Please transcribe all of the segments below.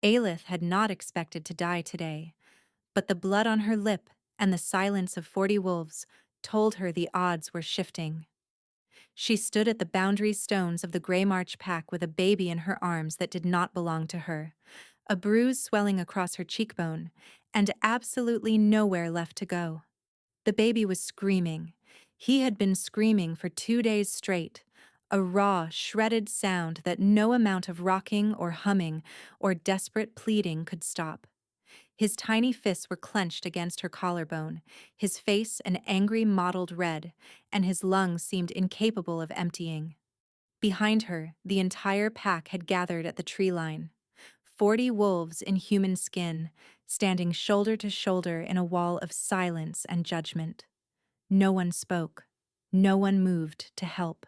Aelith had not expected to die today, but the blood on her lip and the silence of 40 wolves told her the odds were shifting. She stood at the boundary stones of the Grey March pack with a baby in her arms that did not belong to her, a bruise swelling across her cheekbone, and absolutely nowhere left to go. The baby was screaming. He had been screaming for 2 days straight, a raw, shredded sound that no amount of rocking or humming or desperate pleading could stop. His tiny fists were clenched against her collarbone, his face an angry mottled red, and his lungs seemed incapable of emptying. Behind her, the entire pack had gathered at the tree line. 40 wolves in human skin, standing shoulder to shoulder in a wall of silence and judgment. No one spoke. No one moved to help.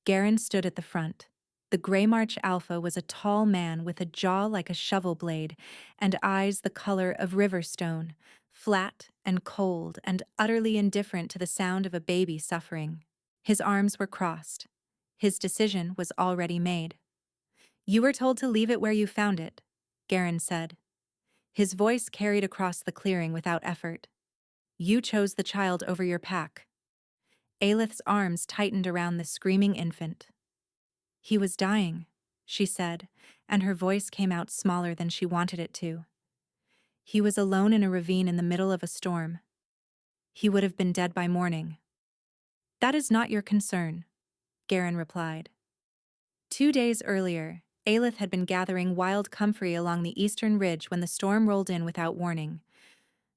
Garen stood at the front. The Grey March Alpha was a tall man with a jaw like a shovel blade and eyes the color of river stone, flat and cold and utterly indifferent to the sound of a baby suffering. His arms were crossed. His decision was already made. "You were told to leave it where you found it," Garen said. His voice carried across the clearing without effort. "You chose the child over your pack." Aelith's arms tightened around the screaming infant. "He was dying," she said, and her voice came out smaller than she wanted it to. "He was alone in a ravine in the middle of a storm. He would have been dead by morning." "That is not your concern," Garen replied. 2 days earlier, Aelith had been gathering wild comfrey along the eastern ridge when the storm rolled in without warning.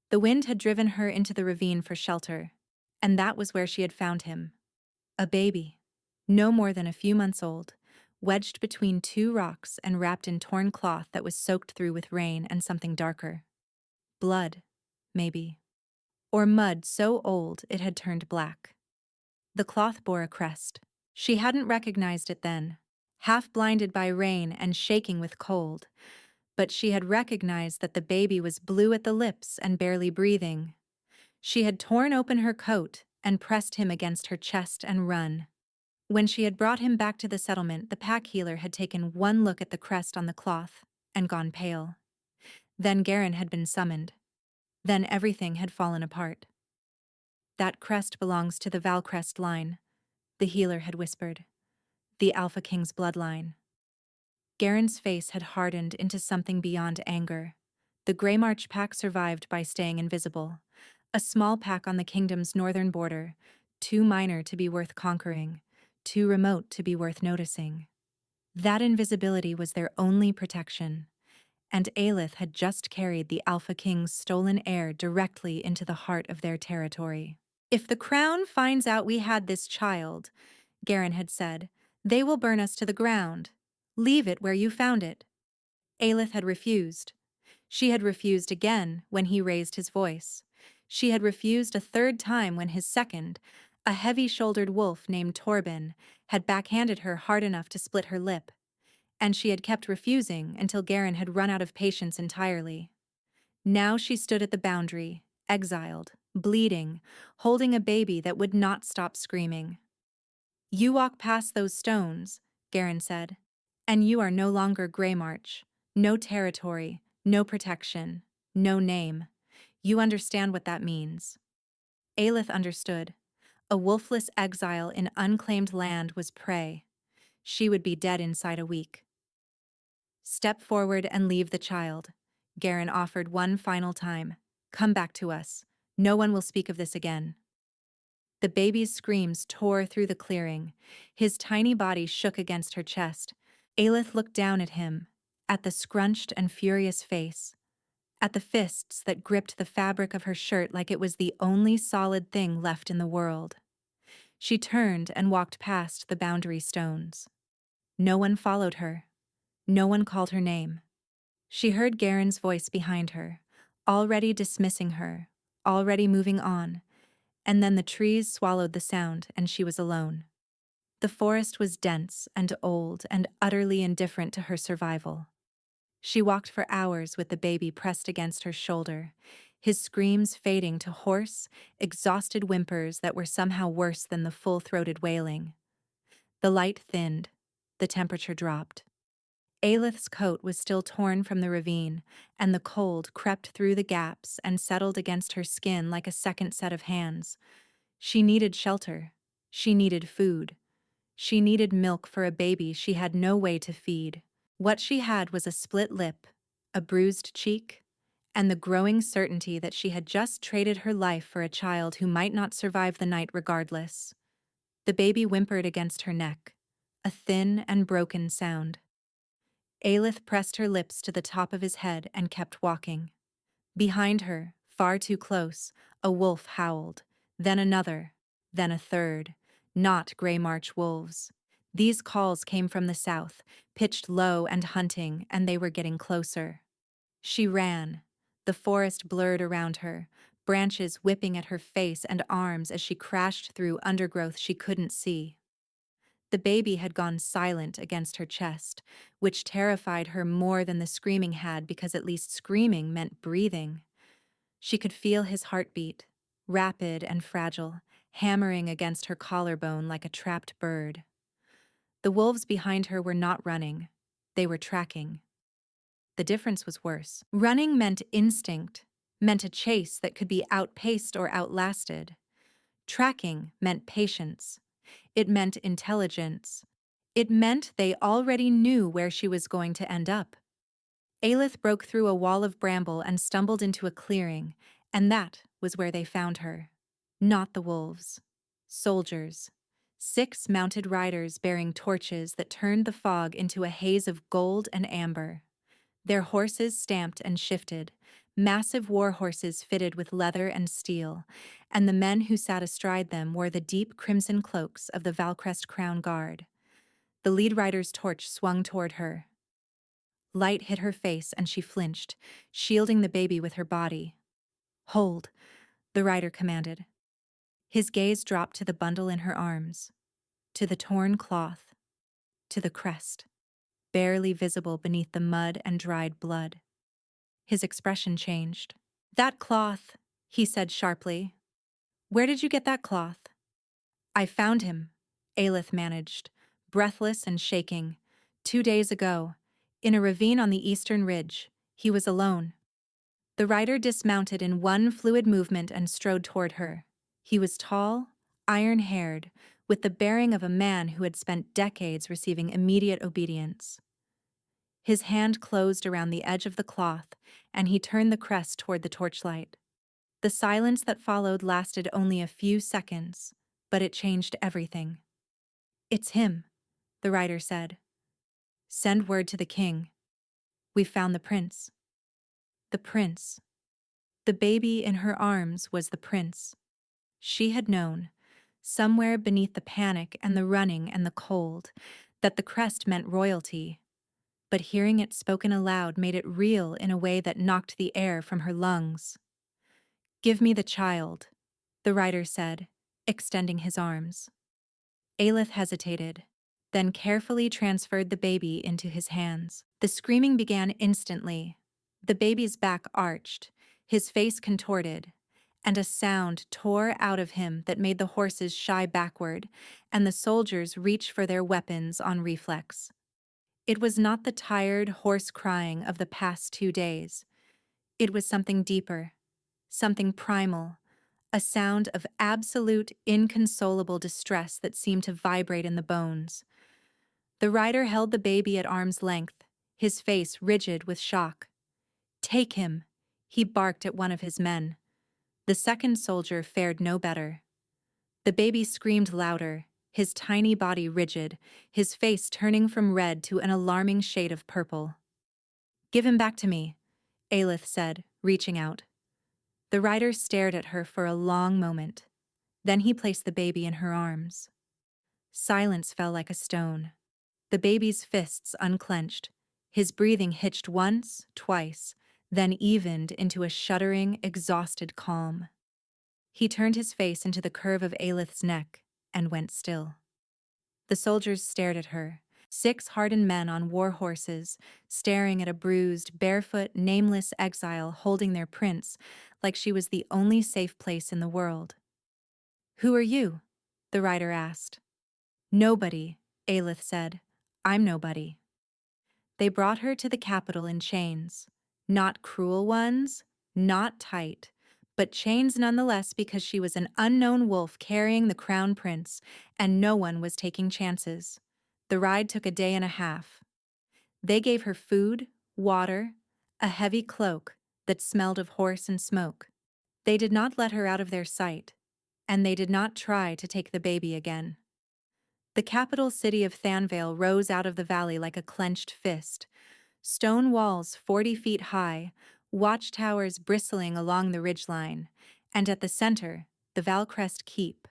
The wind had driven her into the ravine for shelter, and that was where she had found him. A baby, no more than a few months old, wedged between two rocks and wrapped in torn cloth that was soaked through with rain and something darker. Blood, maybe. Or mud so old it had turned black. The cloth bore a crest. She hadn't recognized it then, half blinded by rain and shaking with cold, but she had recognized that the baby was blue at the lips and barely breathing. She had torn open her coat and pressed him against her chest and run. When she had brought him back to the settlement, the pack healer had taken one look at the crest on the cloth and gone pale. Then Garen had been summoned. Then everything had fallen apart. "That crest belongs to the Valcrest line," the healer had whispered. "The Alpha King's bloodline." Garen's face had hardened into something beyond anger. The Grey March pack survived by staying invisible. A small pack on the kingdom's northern border, too minor to be worth conquering, too remote to be worth noticing. That invisibility was their only protection, and Aelith had just carried the Alpha King's stolen heir directly into the heart of their territory. "If the crown finds out we had this child," Garen had said, "they will burn us to the ground. Leave it where you found it." Aelith had refused. She had refused again when he raised his voice. She had refused a third time when his second, a heavy-shouldered wolf named Torben, had backhanded her hard enough to split her lip. And she had kept refusing until Garen had run out of patience entirely. Now she stood at the boundary, exiled, bleeding, holding a baby that would not stop screaming. "You walk past those stones," Garen said, "and you are no longer Grey March. No territory, no protection, no name. You understand what that means." Aelith understood. A wolfless exile in unclaimed land was prey. She would be dead inside a week. "Step forward and leave the child," Garen offered one final time. "Come back to us. No one will speak of this again." The baby's screams tore through the clearing. His tiny body shook against her chest. Aelith looked down at him, at the scrunched and furious face, at the fists that gripped the fabric of her shirt like it was the only solid thing left in the world. She turned and walked past the boundary stones. No one followed her. No one called her name. She heard Garen's voice behind her, already dismissing her, already moving on, and then the trees swallowed the sound and she was alone. The forest was dense and old and utterly indifferent to her survival. She walked for hours with the baby pressed against her shoulder, his screams fading to hoarse, exhausted whimpers that were somehow worse than the full-throated wailing. The light thinned. The temperature dropped. Aelith's coat was still torn from the ravine, and the cold crept through the gaps and settled against her skin like a second set of hands. She needed shelter. She needed food. She needed milk for a baby she had no way to feed. What she had was a split lip, a bruised cheek, and the growing certainty that she had just traded her life for a child who might not survive the night regardless. The baby whimpered against her neck, a thin and broken sound. Aelith pressed her lips to the top of his head and kept walking. Behind her, far too close, a wolf howled, then another, then a third. Not Grey March wolves. These calls came from the south, pitched low and hunting, and they were getting closer. She ran. The forest blurred around her, branches whipping at her face and arms as she crashed through undergrowth she couldn't see. The baby had gone silent against her chest, which terrified her more than the screaming had because at least screaming meant breathing. She could feel his heartbeat, rapid and fragile, hammering against her collarbone like a trapped bird. The wolves behind her were not running. They were tracking. The difference was worse. Running meant instinct, meant a chase that could be outpaced or outlasted. Tracking meant patience. It meant intelligence. It meant they already knew where she was going to end up. Aelith broke through a wall of bramble and stumbled into a clearing, and that was where they found her. Not the wolves. Soldiers. 6 mounted riders bearing torches that turned the fog into a haze of gold and amber. Their horses stamped and shifted, massive war horses fitted with leather and steel, and the men who sat astride them wore the deep crimson cloaks of the Valcrest Crown Guard. The lead rider's torch swung toward her. Light hit her face and she flinched, shielding the baby with her body. "Hold," the rider commanded. His gaze dropped to the bundle in her arms, to the torn cloth, to the crest, barely visible beneath the mud and dried blood. His expression changed. "That cloth," he said sharply. "Where did you get that cloth?" "I found him," Aelith managed, breathless and shaking. 2 days ago, in a ravine on the eastern ridge, he was alone. The rider dismounted in one fluid movement and strode toward her. He was tall, iron-haired, with the bearing of a man who had spent decades receiving immediate obedience. His hand closed around the edge of the cloth, and he turned the crest toward the torchlight. The silence that followed lasted only a few seconds, but it changed everything. "It's him," the rider said. "Send word to the king. We've found the prince." The prince. The baby in her arms was the prince. She had known, somewhere beneath the panic and the running and the cold, that the crest meant royalty. But hearing it spoken aloud made it real in a way that knocked the air from her lungs. "Give me the child," the rider said, extending his arms. Aelith hesitated, then carefully transferred the baby into his hands. The screaming began instantly. The baby's back arched, his face contorted, and a sound tore out of him that made the horses shy backward and the soldiers reach for their weapons on reflex. It was not the tired, hoarse crying of the past 2 days. It was something deeper, something primal, a sound of absolute, inconsolable distress that seemed to vibrate in the bones. The rider held the baby at arm's length, his face rigid with shock. "Take him," he barked at one of his men. The second soldier fared no better. The baby screamed louder, his tiny body rigid, his face turning from red to an alarming shade of purple. "Give him back to me," Aelith said, reaching out. The rider stared at her for a long moment. Then he placed the baby in her arms. Silence fell like a stone. The baby's fists unclenched, his breathing hitched once, twice, then evened into a shuddering, exhausted calm. He turned his face into the curve of Aelith's neck and went still. The soldiers stared at her, 6 hardened men on war horses, staring at a bruised, barefoot, nameless exile holding their prince like she was the only safe place in the world. "Who are you?" the rider asked. "Nobody," Aelith said. "I'm nobody." They brought her to the capital in chains. Not cruel ones, not tight, but chains nonetheless because she was an unknown wolf carrying the crown prince, and no one was taking chances. The ride took a day and a half. They gave her food, water, a heavy cloak that smelled of horse and smoke. They did not let her out of their sight, and they did not try to take the baby again. The capital city of Thanvale rose out of the valley like a clenched fist. Stone walls 40 feet high, watchtowers bristling along the ridgeline, and at the center, the Valcrest Keep,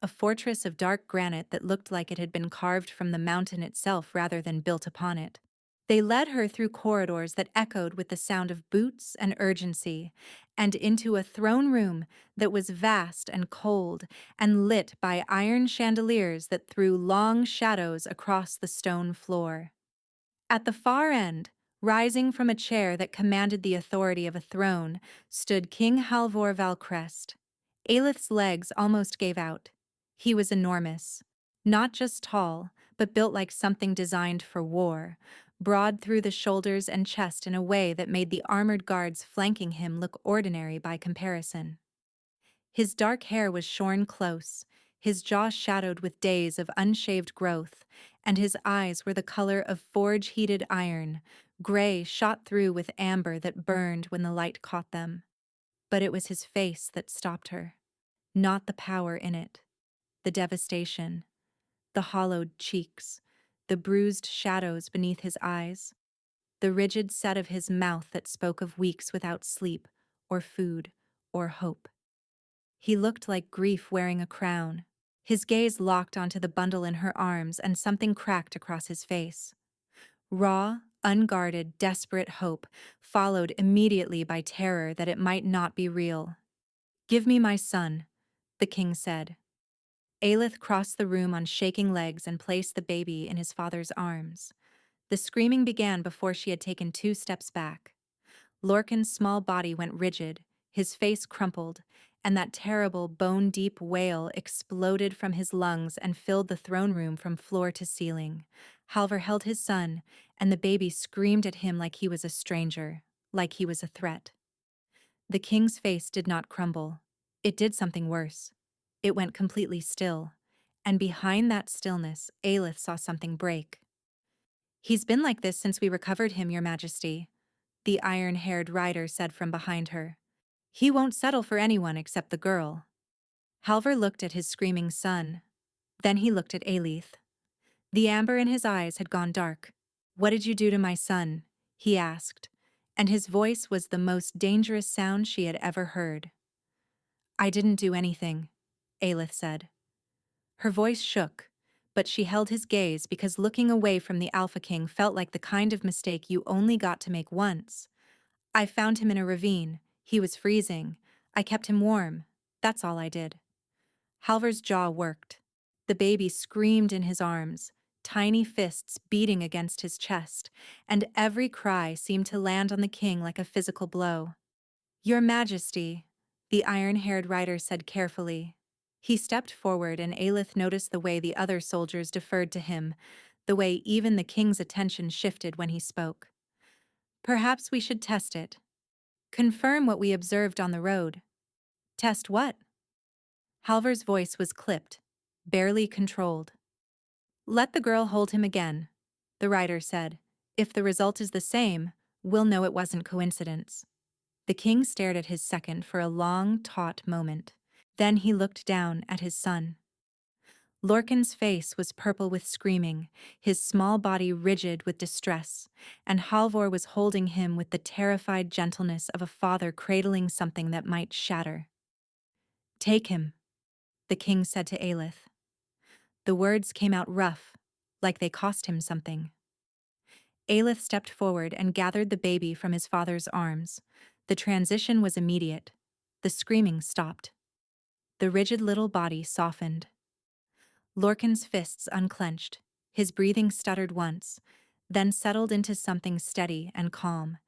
a fortress of dark granite that looked like it had been carved from the mountain itself rather than built upon it. They led her through corridors that echoed with the sound of boots and urgency, and into a throne room that was vast and cold and lit by iron chandeliers that threw long shadows across the stone floor. At the far end, rising from a chair that commanded the authority of a throne, stood King Halvor Valcrest. Aelith's legs almost gave out. He was enormous. Not just tall, but built like something designed for war, broad through the shoulders and chest in a way that made the armored guards flanking him look ordinary by comparison. His dark hair was shorn close, his jaw shadowed with days of unshaved growth, and his eyes were the color of forge-heated iron, gray shot through with amber that burned when the light caught them. But it was his face that stopped her. Not the power in it. The devastation. The hollowed cheeks. The bruised shadows beneath his eyes. The rigid set of his mouth that spoke of weeks without sleep, or food, or hope. He looked like grief wearing a crown. His gaze locked onto the bundle in her arms, and something cracked across his face. Raw, unguarded, desperate hope, followed immediately by terror that it might not be real. "Give me my son," the king said. Aelith crossed the room on shaking legs and placed the baby in his father's arms. The screaming began before she had taken 2 steps back. Lorcan's small body went rigid, his face crumpled, and that terrible bone-deep wail exploded from his lungs and filled the throne room from floor to ceiling. Halvor held his son, and the baby screamed at him like he was a stranger, like he was a threat. The king's face did not crumble. It did something worse. It went completely still, and behind that stillness, Aelith saw something break. "He's been like this since we recovered him, Your Majesty," the iron-haired rider said from behind her. "He won't settle for anyone except the girl." Halvor looked at his screaming son. Then he looked at Aelith. The amber in his eyes had gone dark. "What did you do to my son?" he asked, and his voice was the most dangerous sound she had ever heard. "I didn't do anything," Aelith said. Her voice shook, but she held his gaze because looking away from the Alpha King felt like the kind of mistake you only got to make once. "I found him in a ravine. He was freezing. I kept him warm. That's all I did." Halvor's jaw worked. The baby screamed in his arms, tiny fists beating against his chest, and every cry seemed to land on the king like a physical blow. "Your Majesty," the iron-haired rider said carefully. He stepped forward, and Aelith noticed the way the other soldiers deferred to him, the way even the king's attention shifted when he spoke. "Perhaps we should test it. Confirm what we observed on the road." "Test what?" Halvor's voice was clipped, barely controlled. "Let the girl hold him again," the rider said. "If the result is the same, we'll know it wasn't coincidence." The king stared at his second for a long, taut moment. Then he looked down at his son. Lorcan's face was purple with screaming, his small body rigid with distress, and Halvor was holding him with the terrified gentleness of a father cradling something that might shatter. "Take him," the king said to Aelith. The words came out rough, like they cost him something. Aelith stepped forward and gathered the baby from his father's arms. The transition was immediate. The screaming stopped. The rigid little body softened. Lorcan's fists unclenched. His breathing stuttered once, then settled into something steady and calm,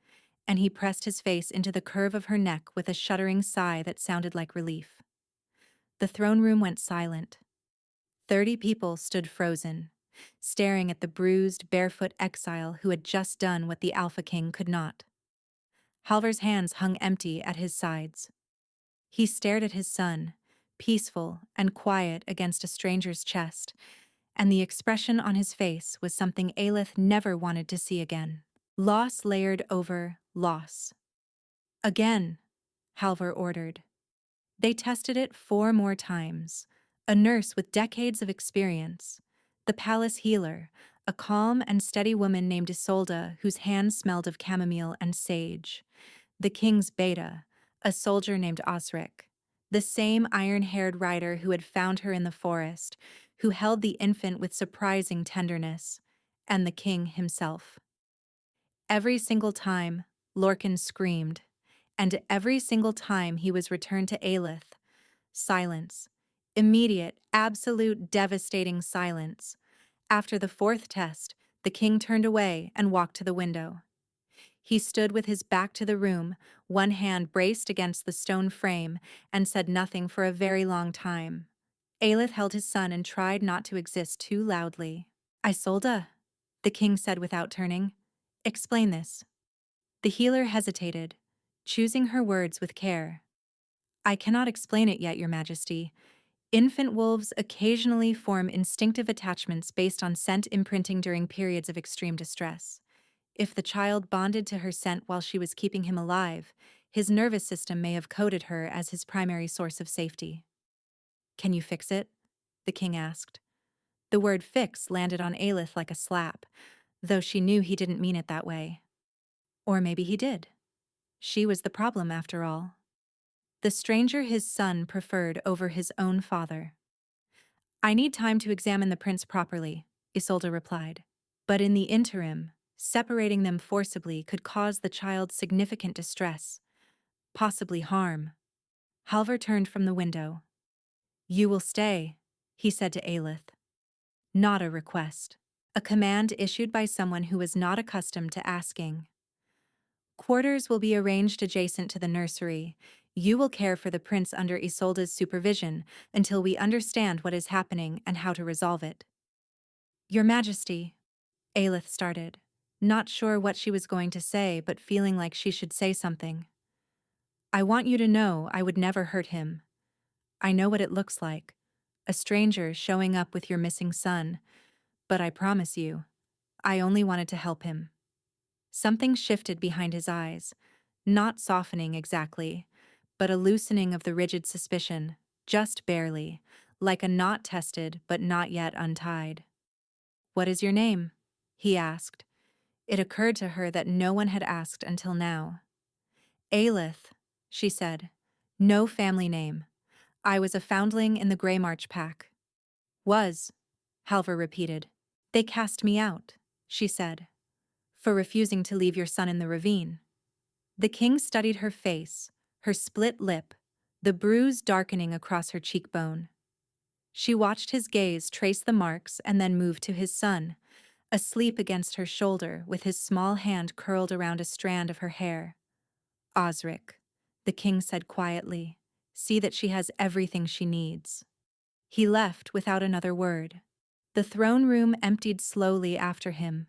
and he pressed his face into the curve of her neck with a shuddering sigh that sounded like relief. The throne room went silent. 30 people stood frozen, staring at the bruised, barefoot exile who had just done what the Alpha King could not. Halvar's hands hung empty at his sides. He stared at his son, peaceful and quiet against a stranger's chest, and the expression on his face was something Aelith never wanted to see again. Loss layered over loss. Again, Halvar ordered. They tested it 4 more times. A nurse with decades of experience, the palace healer, a calm and steady woman named Isolde whose hands smelled of chamomile and sage, the king's beta, a soldier named Osric, the same iron-haired rider who had found her in the forest, who held the infant with surprising tenderness, and the king himself. Every single time, Lorcan screamed, and every single time he was returned to Aelith, silence. Immediate, absolute, devastating silence. After the 4th test, the king turned away and walked to the window. He stood with his back to the room, one hand braced against the stone frame, and said nothing for a very long time. Aelith held his son and tried not to exist too loudly. Isolde, the king said without turning. Explain this. The healer hesitated, choosing her words with care. I cannot explain it yet, Your Majesty. Infant wolves occasionally form instinctive attachments based on scent imprinting during periods of extreme distress. If the child bonded to her scent while she was keeping him alive, his nervous system may have coded her as his primary source of safety. Can you fix it? The king asked. The word fix landed on Aelith like a slap, though she knew he didn't mean it that way. Or maybe he did. She was the problem after all. The stranger his son preferred over his own father. I need time to examine the prince properly, Isolde replied. But in the interim, separating them forcibly could cause the child significant distress, possibly harm. Halvar turned from the window. You will stay, he said to Aelith. Not a request. A command issued by someone who was not accustomed to asking. Quarters will be arranged adjacent to the nursery. You will care for the prince under Isolde's supervision until we understand what is happening and how to resolve it. Your Majesty, Aelith started, not sure what she was going to say but feeling like she should say something. I want you to know I would never hurt him. I know what it looks like, a stranger showing up with your missing son, but I promise you, I only wanted to help him. Something shifted behind his eyes, not softening exactly, but a loosening of the rigid suspicion, just barely, like a knot tested but not yet untied. What is your name? He asked. It occurred to her that no one had asked until now. Aelith, she said. No family name. I was a foundling in the Grey March pack. Was, Halvar repeated. They cast me out, she said, for refusing to leave your son in the ravine. The king studied her face, her split lip, the bruise darkening across her cheekbone. She watched his gaze trace the marks and then move to his son, asleep against her shoulder with his small hand curled around a strand of her hair. Osric, the king said quietly, see that she has everything she needs. He left without another word. The throne room emptied slowly after him.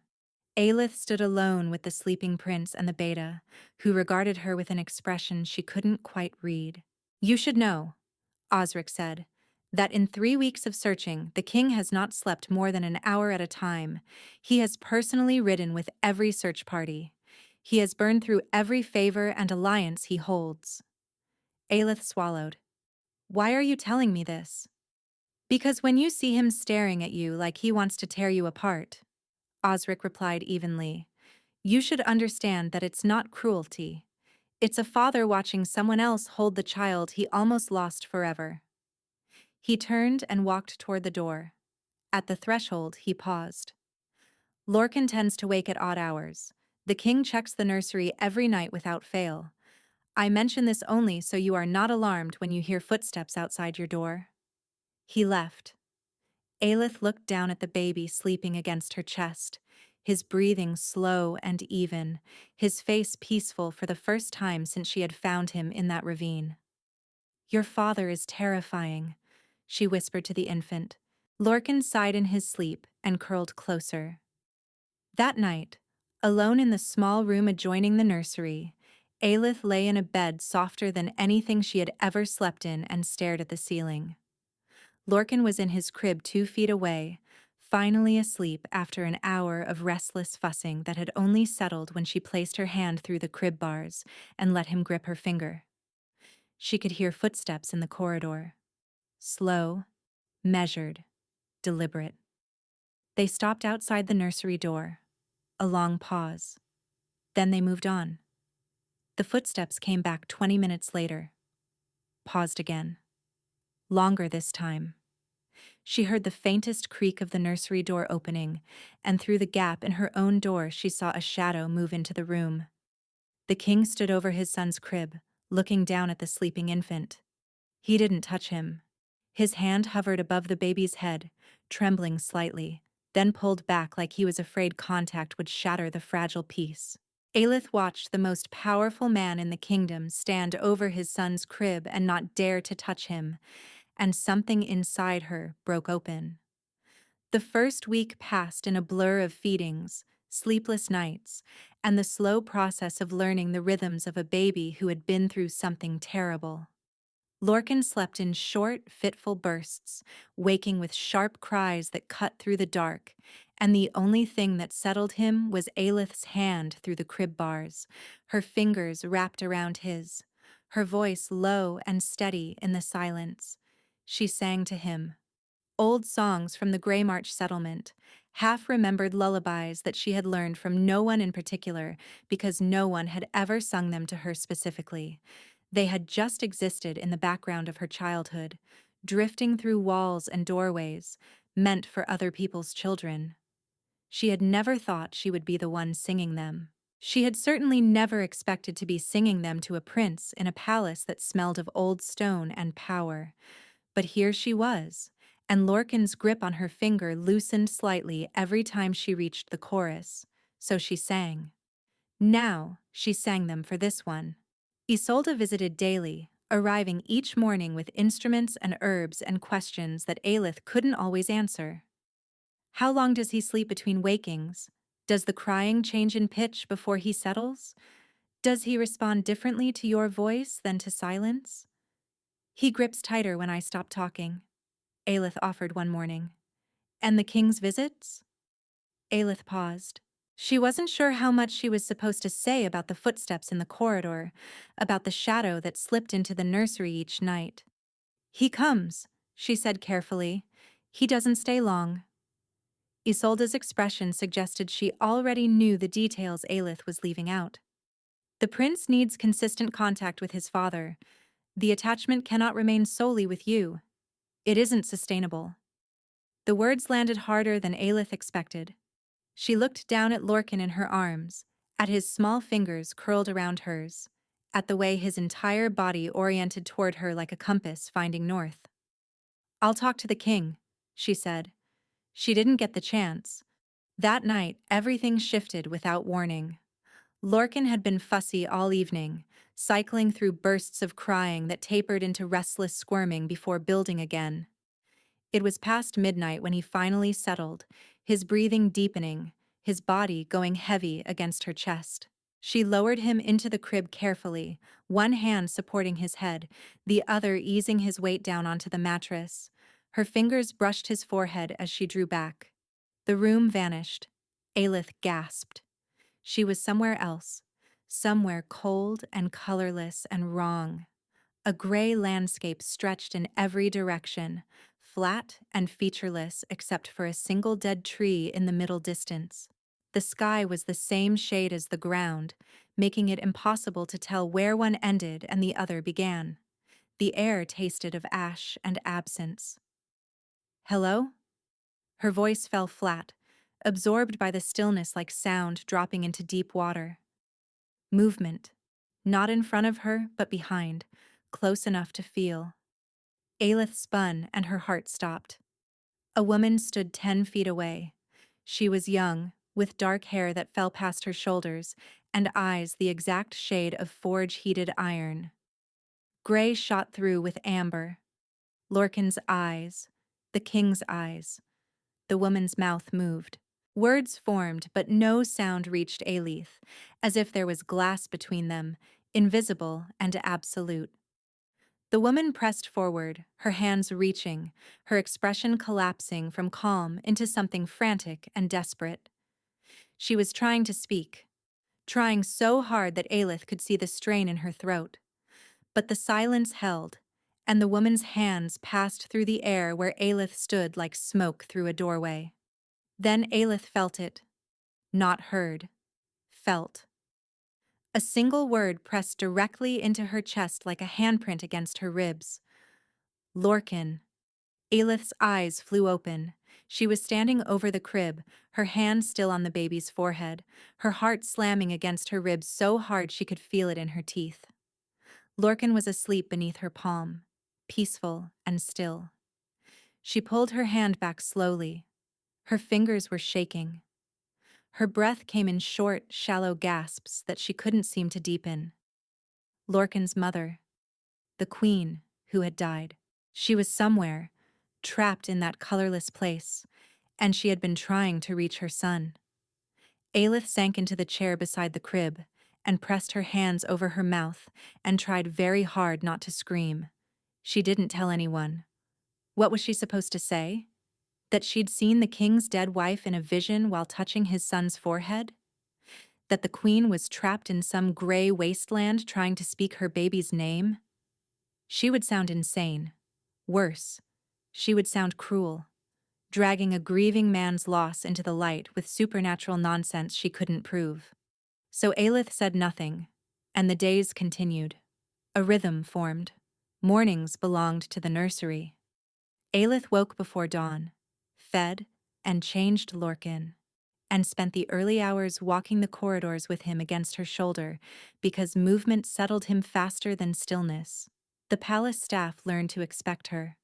Aelith stood alone with the sleeping prince and the beta, who regarded her with an expression she couldn't quite read. You should know, Osric said, that in 3 weeks of searching, the king has not slept more than an hour at a time. He has personally ridden with every search party. He has burned through every favor and alliance he holds. Aelith swallowed. Why are you telling me this? Because when you see him staring at you like he wants to tear you apart, Osric replied evenly, you should understand that it's not cruelty. It's a father watching someone else hold the child he almost lost forever. He turned and walked toward the door. At the threshold, he paused. Lorcan tends to wake at odd hours. The king checks the nursery every night without fail. I mention this only so you are not alarmed when you hear footsteps outside your door. He left. Aelith looked down at the baby sleeping against her chest, his breathing slow and even, his face peaceful for the first time since she had found him in that ravine. Your father is terrifying, she whispered to the infant, Lorcan sighed in his sleep and curled closer. That night, alone in the small room adjoining the nursery, Aelith lay in a bed softer than anything she had ever slept in and stared at the ceiling. Lorcan was in his crib 2 feet away, finally asleep after an hour of restless fussing that had only settled when she placed her hand through the crib bars and let him grip her finger. She could hear footsteps in the corridor. Slow, measured, deliberate. They stopped outside the nursery door. A long pause. Then they moved on. The footsteps came back 20 minutes later. Paused again. Longer this time. She heard the faintest creak of the nursery door opening, and through the gap in her own door she saw a shadow move into the room. The king stood over his son's crib, looking down at the sleeping infant. He didn't touch him. His hand hovered above the baby's head, trembling slightly, then pulled back like he was afraid contact would shatter the fragile peace. Aelith watched the most powerful man in the kingdom stand over his son's crib and not dare to touch him, and something inside her broke open. The first week passed in a blur of feedings, sleepless nights, and the slow process of learning the rhythms of a baby who had been through something terrible. Lorcan slept in short, fitful bursts, waking with sharp cries that cut through the dark, and the only thing that settled him was Aelith's hand through the crib bars, her fingers wrapped around his, her voice low and steady in the silence. She sang to him. Old songs from the Greymarch settlement, half-remembered lullabies that she had learned from no one in particular because no one had ever sung them to her specifically. They had just existed in the background of her childhood, drifting through walls and doorways, meant for other people's children. She had never thought she would be the one singing them. She had certainly never expected to be singing them to a prince in a palace that smelled of old stone and power. But here she was, and Lorcan's grip on her finger loosened slightly every time she reached the chorus, so she sang. Now, she sang them for this one. Isolde visited daily, arriving each morning with instruments and herbs and questions that Aelith couldn't always answer. How long does he sleep between wakings? Does the crying change in pitch before he settles? Does he respond differently to your voice than to silence? He grips tighter when I stop talking, Aelith offered one morning. And the king's visits? Aelith paused. She wasn't sure how much she was supposed to say about the footsteps in the corridor, about the shadow that slipped into the nursery each night. He comes, she said carefully. He doesn't stay long. Isolde's expression suggested she already knew the details Aelith was leaving out. The prince needs consistent contact with his father. The attachment cannot remain solely with you. It isn't sustainable. The words landed harder than Aelith expected. She looked down at Lorcan in her arms, at his small fingers curled around hers, at the way his entire body oriented toward her like a compass finding north. I'll talk to the king, she said. She didn't get the chance. That night, everything shifted without warning. Lorcan had been fussy all evening, cycling through bursts of crying that tapered into restless squirming before building again. It was past midnight when he finally settled, his breathing deepening, his body going heavy against her chest. She lowered him into the crib carefully, one hand supporting his head, the other easing his weight down onto the mattress. Her fingers brushed his forehead as she drew back. The room vanished. Aelith gasped. She was somewhere else, somewhere cold and colorless and wrong. A gray landscape stretched in every direction, flat and featureless except for a single dead tree in the middle distance. The sky was the same shade as the ground, making it impossible to tell where one ended and the other began. The air tasted of ash and absence. Hello? Her voice fell flat, absorbed by the stillness like sound dropping into deep water. Movement. Not in front of her, but behind, close enough to feel. Aelith spun and her heart stopped. A woman stood 10 feet away. She was young, with dark hair that fell past her shoulders, and eyes the exact shade of forge-heated iron. Gray shot through with amber. Lorcan's eyes, The king's eyes. The woman's mouth moved. Words formed, but no sound reached Aelith, as if there was glass between them, invisible and absolute. The woman pressed forward, her hands reaching, her expression collapsing from calm into something frantic and desperate. She was trying to speak, trying so hard that Aelith could see the strain in her throat. But the silence held, and the woman's hands passed through the air where Aelith stood like smoke through a doorway. Then Aelith felt it. Not heard. Felt. A single word pressed directly into her chest like a handprint against her ribs. Lorcan. Aelith's eyes flew open. She was standing over the crib, her hand still on the baby's forehead, her heart slamming against her ribs so hard she could feel it in her teeth. Lorcan was asleep beneath her palm, peaceful and still. She pulled her hand back slowly. Her fingers were shaking. Her breath came in short, shallow gasps that she couldn't seem to deepen. Lorcan's mother, the queen who had died. She was somewhere, trapped in that colorless place, and she had been trying to reach her son. Aelith sank into the chair beside the crib and pressed her hands over her mouth and tried very hard not to scream. She didn't tell anyone. What was she supposed to say? That she'd seen the king's dead wife in a vision while touching his son's forehead? That the queen was trapped in some gray wasteland trying to speak her baby's name? She would sound insane. Worse, she would sound cruel, dragging a grieving man's loss into the light with supernatural nonsense she couldn't prove. So Aelith said nothing, and the days continued. A rhythm formed. Mornings belonged to the nursery. Aelith woke before dawn, fed, and changed Lorcan, and spent the early hours walking the corridors with him against her shoulder because movement settled him faster than stillness. The palace staff learned to expect her.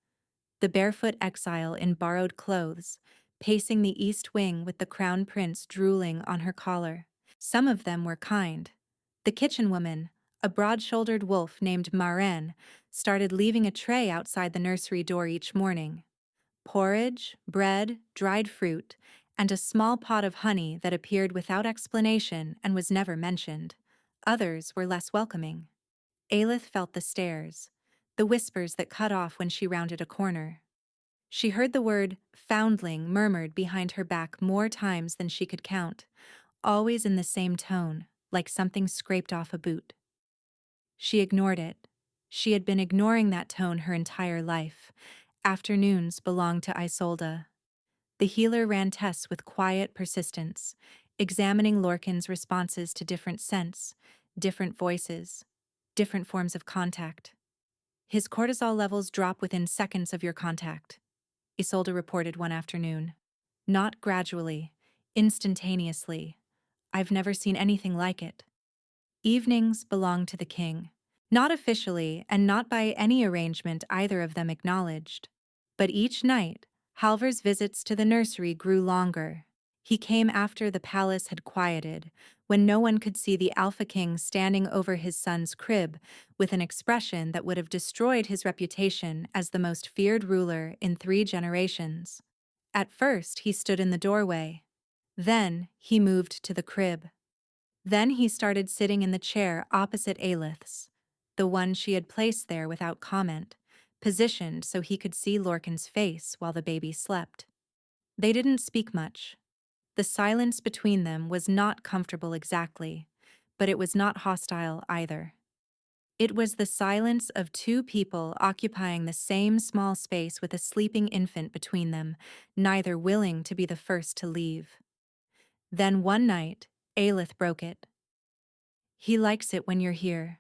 The barefoot exile in borrowed clothes, pacing the east wing with the crown prince drooling on her collar. Some of them were kind. The kitchen woman, a broad-shouldered wolf named Maren, started leaving a tray outside the nursery door each morning. Porridge, bread, dried fruit, and a small pot of honey that appeared without explanation and was never mentioned. Others were less welcoming. Aelith felt the stares, the whispers that cut off when she rounded a corner. She heard the word foundling murmured behind her back more times than she could count, always in the same tone, like something scraped off a boot. She ignored it. She had been ignoring that tone her entire life. Afternoons belonged to Isolde. The healer ran tests with quiet persistence, examining Lorcan's responses to different scents, different voices, different forms of contact. His cortisol levels drop within seconds of your contact, Isolde reported one afternoon. Not gradually, instantaneously. I've never seen anything like it. Evenings belonged to the king. Not officially, and not by any arrangement either of them acknowledged. But each night, Halvar's visits to the nursery grew longer. He came after the palace had quieted, when no one could see the Alpha King standing over his son's crib with an expression that would have destroyed his reputation as the most feared ruler in 3 generations. At first, he stood in the doorway. Then, he moved to the crib. Then he started sitting in the chair opposite Aelith's, the one she had placed there without comment, positioned so he could see Lorcan's face while the baby slept. They didn't speak much. The silence between them was not comfortable exactly, but it was not hostile either. It was the silence of 2 people occupying the same small space with a sleeping infant between them, neither willing to be the first to leave. Then one night, Aelith broke it. "He likes it when you're here,"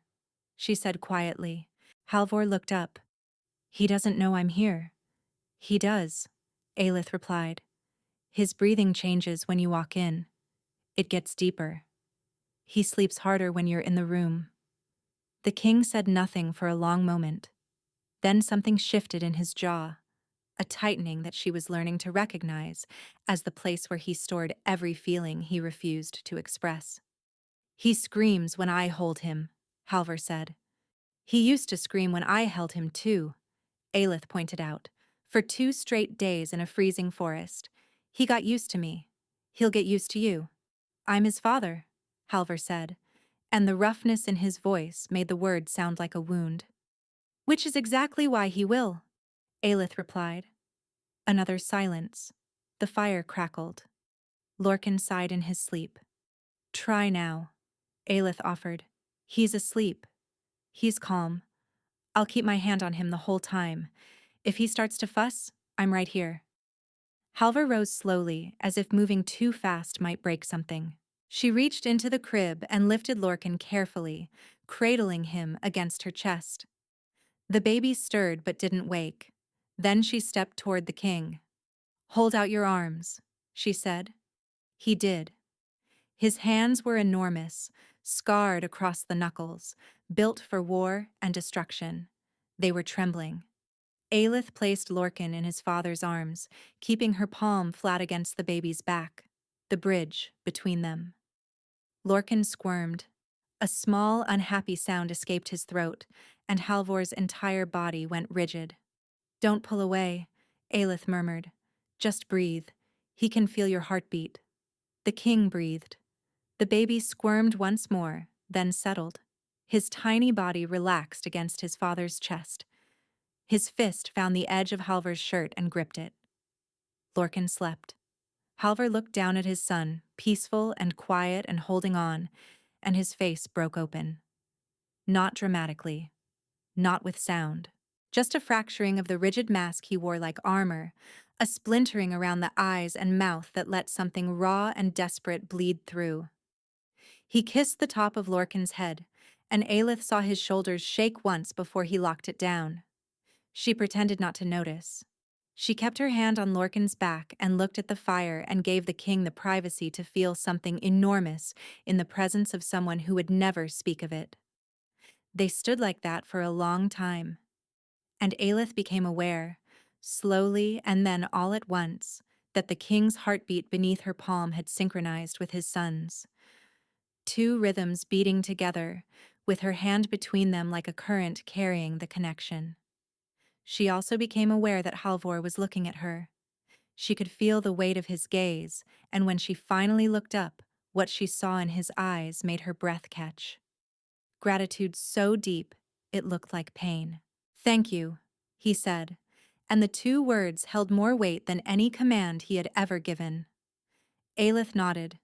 she said quietly. Halvor looked up. "He doesn't know I'm here." "He does," Aelith replied. "His breathing changes when you walk in. It gets deeper. He sleeps harder when you're in the room." The king said nothing for a long moment. Then something shifted in his jaw, a tightening that she was learning to recognize as the place where he stored every feeling he refused to express. "He screams when I hold him," Halvor said. "He used to scream when I held him too," Aelith pointed out, For 2 straight days in a freezing forest. He got used to me. He'll get used to you. I'm his father, Halvor said, and the roughness in his voice made the word sound like a wound. Which is exactly why he will, Aelith replied. Another silence. The fire crackled. Lorcan sighed in his sleep. Try now, Aelith offered. He's asleep. He's calm. I'll keep my hand on him the whole time. If he starts to fuss, I'm right here. Halvor rose slowly, as if moving too fast might break something. She reached into the crib and lifted Lorcan carefully, cradling him against her chest. The baby stirred but didn't wake. Then she stepped toward the king. Hold out your arms, she said. He did. His hands were enormous, scarred across the knuckles, built for war and destruction. They were trembling. Aelith placed Lorcan in his father's arms, keeping her palm flat against the baby's back, the bridge between them. Lorcan squirmed. A small, unhappy sound escaped his throat, and Halvor's entire body went rigid. Don't pull away, Aelith murmured. Just breathe. He can feel your heartbeat. The king breathed. The baby squirmed once more, then settled. His tiny body relaxed against his father's chest. His fist found the edge of Halvor's shirt and gripped it. Lorcan slept. Halvor looked down at his son, peaceful and quiet and holding on, and his face broke open. Not dramatically. Not with sound. Just a fracturing of the rigid mask he wore like armor, a splintering around the eyes and mouth that let something raw and desperate bleed through. He kissed the top of Lorcan's head, and Aelith saw his shoulders shake once before he locked it down. She pretended not to notice. She kept her hand on Lorcan's back and looked at the fire and gave the king the privacy to feel something enormous in the presence of someone who would never speak of it. They stood like that for a long time. And Aelith became aware, slowly and then all at once, that the king's heartbeat beneath her palm had synchronized with his son's. 2 rhythms beating together, with her hand between them like a current carrying the connection. She also became aware that Halvor was looking at her. She could feel the weight of his gaze, and when she finally looked up, what she saw in his eyes made her breath catch. Gratitude so deep, it looked like pain. Thank you, he said, and the 2 words held more weight than any command he had ever given. Aelith nodded.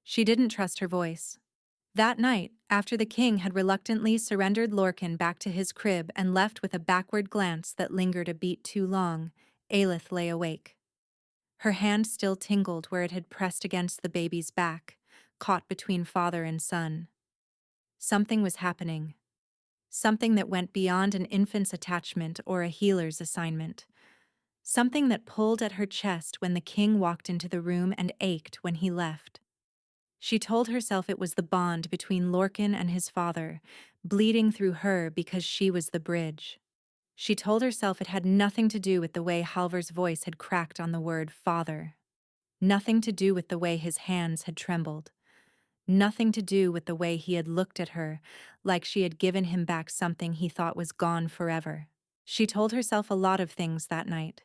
She didn't trust her voice. That night, after the king had reluctantly surrendered Lorcan back to his crib and left with a backward glance that lingered a beat too long, Aelith lay awake. Her hand still tingled where it had pressed against the baby's back, caught between father and son. Something was happening. Something that went beyond an infant's attachment or a healer's assignment. Something that pulled at her chest when the king walked into the room and ached when he left. She told herself it was the bond between Lorcan and his father, bleeding through her because she was the bridge. She told herself it had nothing to do with the way Halvor's voice had cracked on the word father. Nothing to do with the way his hands had trembled. Nothing to do with the way he had looked at her, like she had given him back something he thought was gone forever. She told herself a lot of things that night.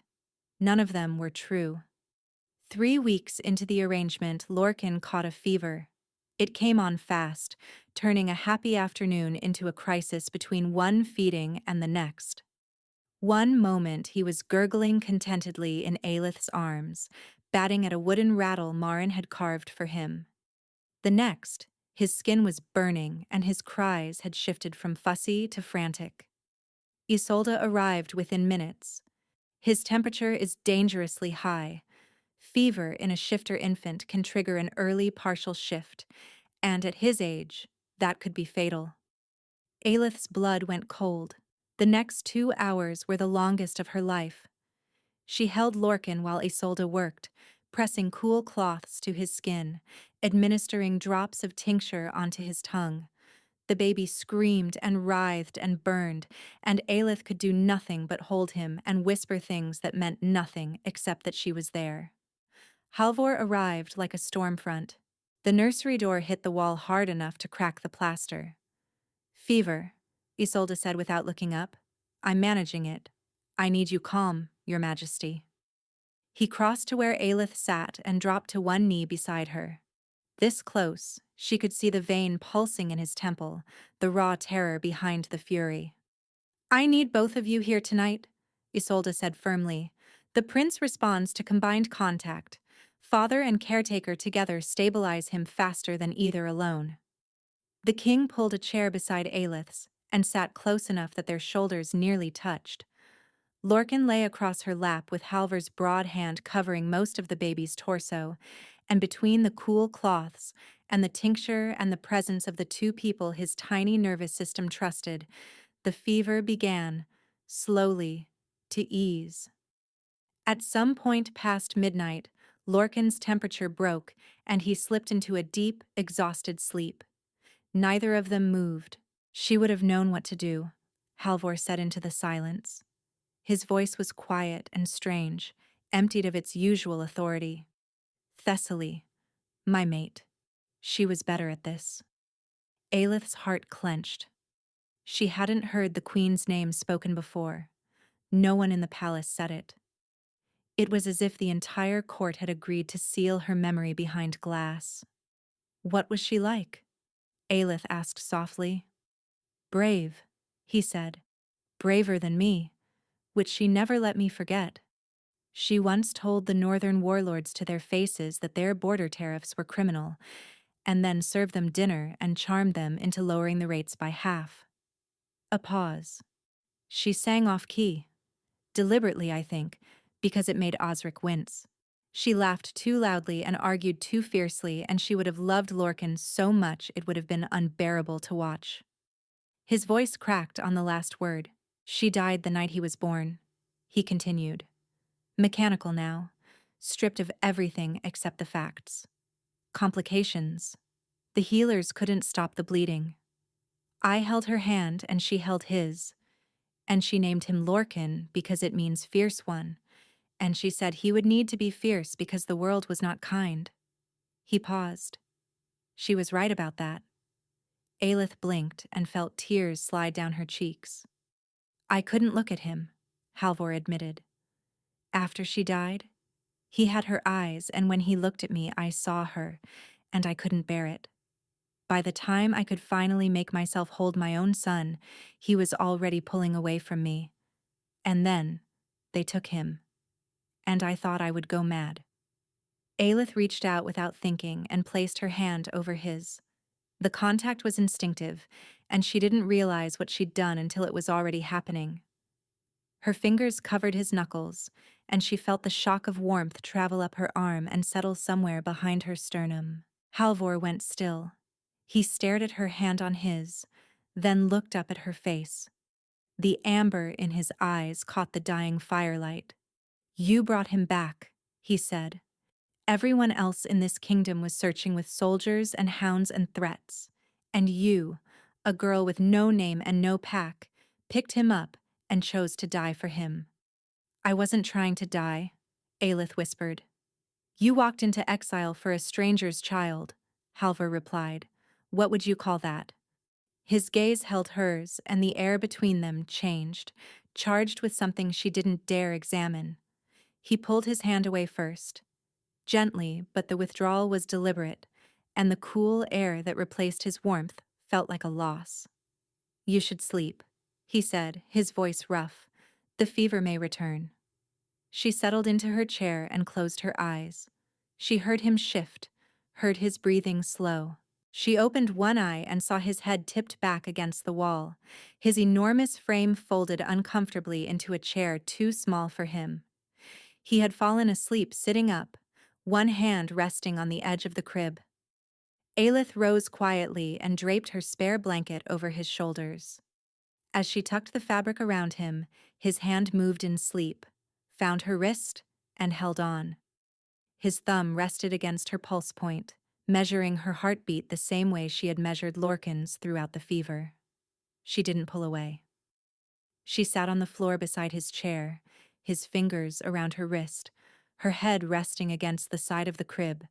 None of them were true. 3 weeks into the arrangement, Lorcan caught a fever. It came on fast, turning a happy afternoon into a crisis between one feeding and the next. One moment he was gurgling contentedly in Aelith's arms, batting at a wooden rattle Marin had carved for him. The next, his skin was burning and his cries had shifted from fussy to frantic. Isolde arrived within minutes. His temperature is dangerously high. Fever in a shifter infant can trigger an early partial shift, and at his age, that could be fatal. Aelith's blood went cold. The next 2 hours were the longest of her life. She held Lorcan while Isolde worked, pressing cool cloths to his skin, administering drops of tincture onto his tongue. The baby screamed and writhed and burned, and Aelith could do nothing but hold him and whisper things that meant nothing except that she was there. Halvor arrived like a storm front. The nursery door hit the wall hard enough to crack the plaster. Fever, Isolde said without looking up. I'm managing it. I need you calm, Your Majesty." He crossed to where Aelith sat and dropped to one knee beside her. This close, she could see the vein pulsing in his temple, the raw terror behind the fury. "I need both of you here tonight," Isolde said firmly. The prince responds to combined contact. Father and caretaker together stabilize him faster than either alone. The king pulled a chair beside Aelith's and sat close enough that their shoulders nearly touched. Lorcan lay across her lap with Halvor's broad hand covering most of the baby's torso, and between the cool cloths and the tincture and the presence of the two people his tiny nervous system trusted, the fever began, slowly, to ease. At some point past midnight, Lorcan's temperature broke and he slipped into a deep, exhausted sleep. Neither of them moved. "She would have known what to do," Halvor said into the silence. His voice was quiet and strange, emptied of its usual authority. "Thessaly, my mate. She was better at this." Aelith's heart clenched. She hadn't heard the queen's name spoken before. No one in the palace said it. It was as if the entire court had agreed to seal her memory behind glass. "What was she like?" Aelith asked softly. "Brave," he said. "Braver than me, which she never let me forget. She once told the northern warlords to their faces that their border tariffs were criminal, and then served them dinner and charmed them into lowering the rates by half." A pause. She sang off key. Deliberately, I think, because it made Osric wince. She laughed too loudly and argued too fiercely, and she would have loved Lorcan so much it would have been unbearable to watch. His voice cracked on the last word. "She died the night he was born," he continued. "Mechanical now, stripped of everything except the facts. Complications. The healers couldn't stop the bleeding. I held her hand and she held his, and she named him Lorcan because it means fierce one, and she said he would need to be fierce because the world was not kind." He paused. She was right about that. Aelith blinked and felt tears slide down her cheeks. "I couldn't look at him," Halvor admitted. "After she died, he had her eyes, and when he looked at me I saw her, and I couldn't bear it. By the time I could finally make myself hold my own son, he was already pulling away from me. And then, they took him. And I thought I would go mad." Aelith reached out without thinking and placed her hand over his. The contact was instinctive, and she didn't realize what she'd done until it was already happening. Her fingers covered his knuckles, and she felt the shock of warmth travel up her arm and settle somewhere behind her sternum. Halvor went still. He stared at her hand on his, then looked up at her face. The amber in his eyes caught the dying firelight. "You brought him back," he said. "Everyone else in this kingdom was searching with soldiers and hounds and threats. And you, a girl with no name and no pack, picked him up and chose to die for him." "I wasn't trying to die," Aelith whispered. "You walked into exile for a stranger's child," Halvor replied. "What would you call that?" His gaze held hers, and the air between them changed, charged with something she didn't dare examine. He pulled his hand away first. Gently, but the withdrawal was deliberate, and the cool air that replaced his warmth felt like a loss. "You should sleep," he said, his voice rough. "The fever may return." She settled into her chair and closed her eyes. She heard him shift, heard his breathing slow. She opened one eye and saw his head tipped back against the wall, his enormous frame folded uncomfortably into a chair too small for him. He had fallen asleep sitting up, one hand resting on the edge of the crib. Aelith rose quietly and draped her spare blanket over his shoulders. As she tucked the fabric around him, his hand moved in sleep, found her wrist, and held on. His thumb rested against her pulse point, measuring her heartbeat the same way she had measured Lorcan's throughout the fever. She didn't pull away. She sat on the floor beside his chair, his fingers around her wrist, her head resting against the side of the crib,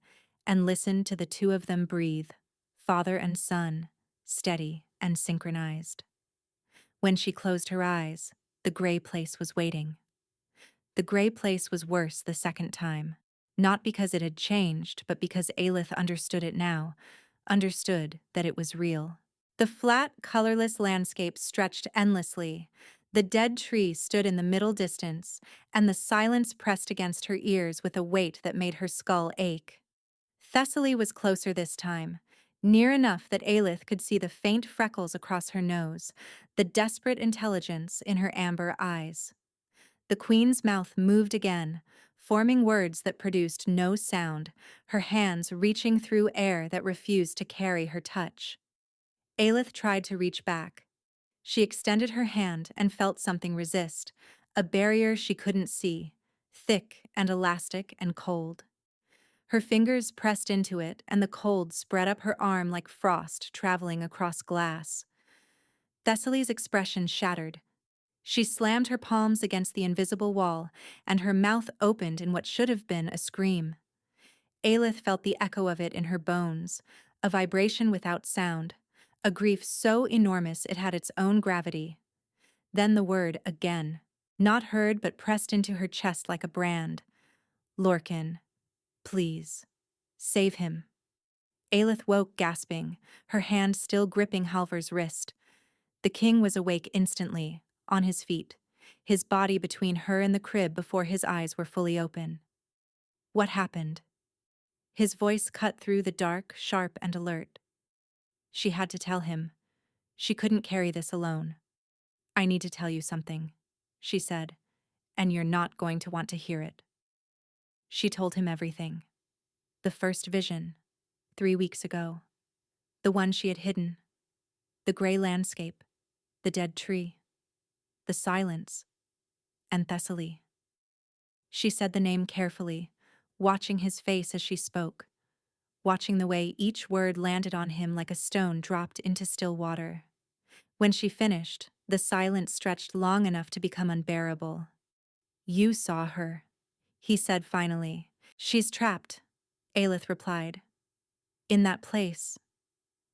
and listened to the two of them breathe, father and son, steady and synchronized. When she closed her eyes, the gray place was waiting. The gray place was worse the second time. Not because it had changed, but because Aelith understood it now, understood that it was real. The flat, colorless landscape stretched endlessly. The dead tree stood in the middle distance, and the silence pressed against her ears with a weight that made her skull ache. Thessaly was closer this time, near enough that Aelith could see the faint freckles across her nose, the desperate intelligence in her amber eyes. The queen's mouth moved again, forming words that produced no sound, her hands reaching through air that refused to carry her touch. Aelith tried to reach back. She extended her hand and felt something resist, a barrier she couldn't see, thick and elastic and cold. Her fingers pressed into it, and the cold spread up her arm like frost traveling across glass. Thessaly's expression shattered. She slammed her palms against the invisible wall, and her mouth opened in what should have been a scream. Aelith felt the echo of it in her bones, a vibration without sound, a grief so enormous it had its own gravity. Then the word again, not heard but pressed into her chest like a brand. Lorcan, please, save him. Aelith woke gasping, her hand still gripping Halvar's wrist. The king was awake instantly, on his feet, his body between her and the crib before his eyes were fully open. What happened? His voice cut through the dark, sharp and alert. She had to tell him. She couldn't carry this alone. I need to tell you something, she said, and you're not going to want to hear it. She told him everything. The first vision, 3 weeks ago. The one she had hidden. The gray landscape. The dead tree. The silence. And Thessaly. She said the name carefully, watching his face as she spoke, watching the way each word landed on him like a stone dropped into still water. When she finished, the silence stretched long enough to become unbearable. You saw her, he said finally. She's trapped, Aelith replied. In that place.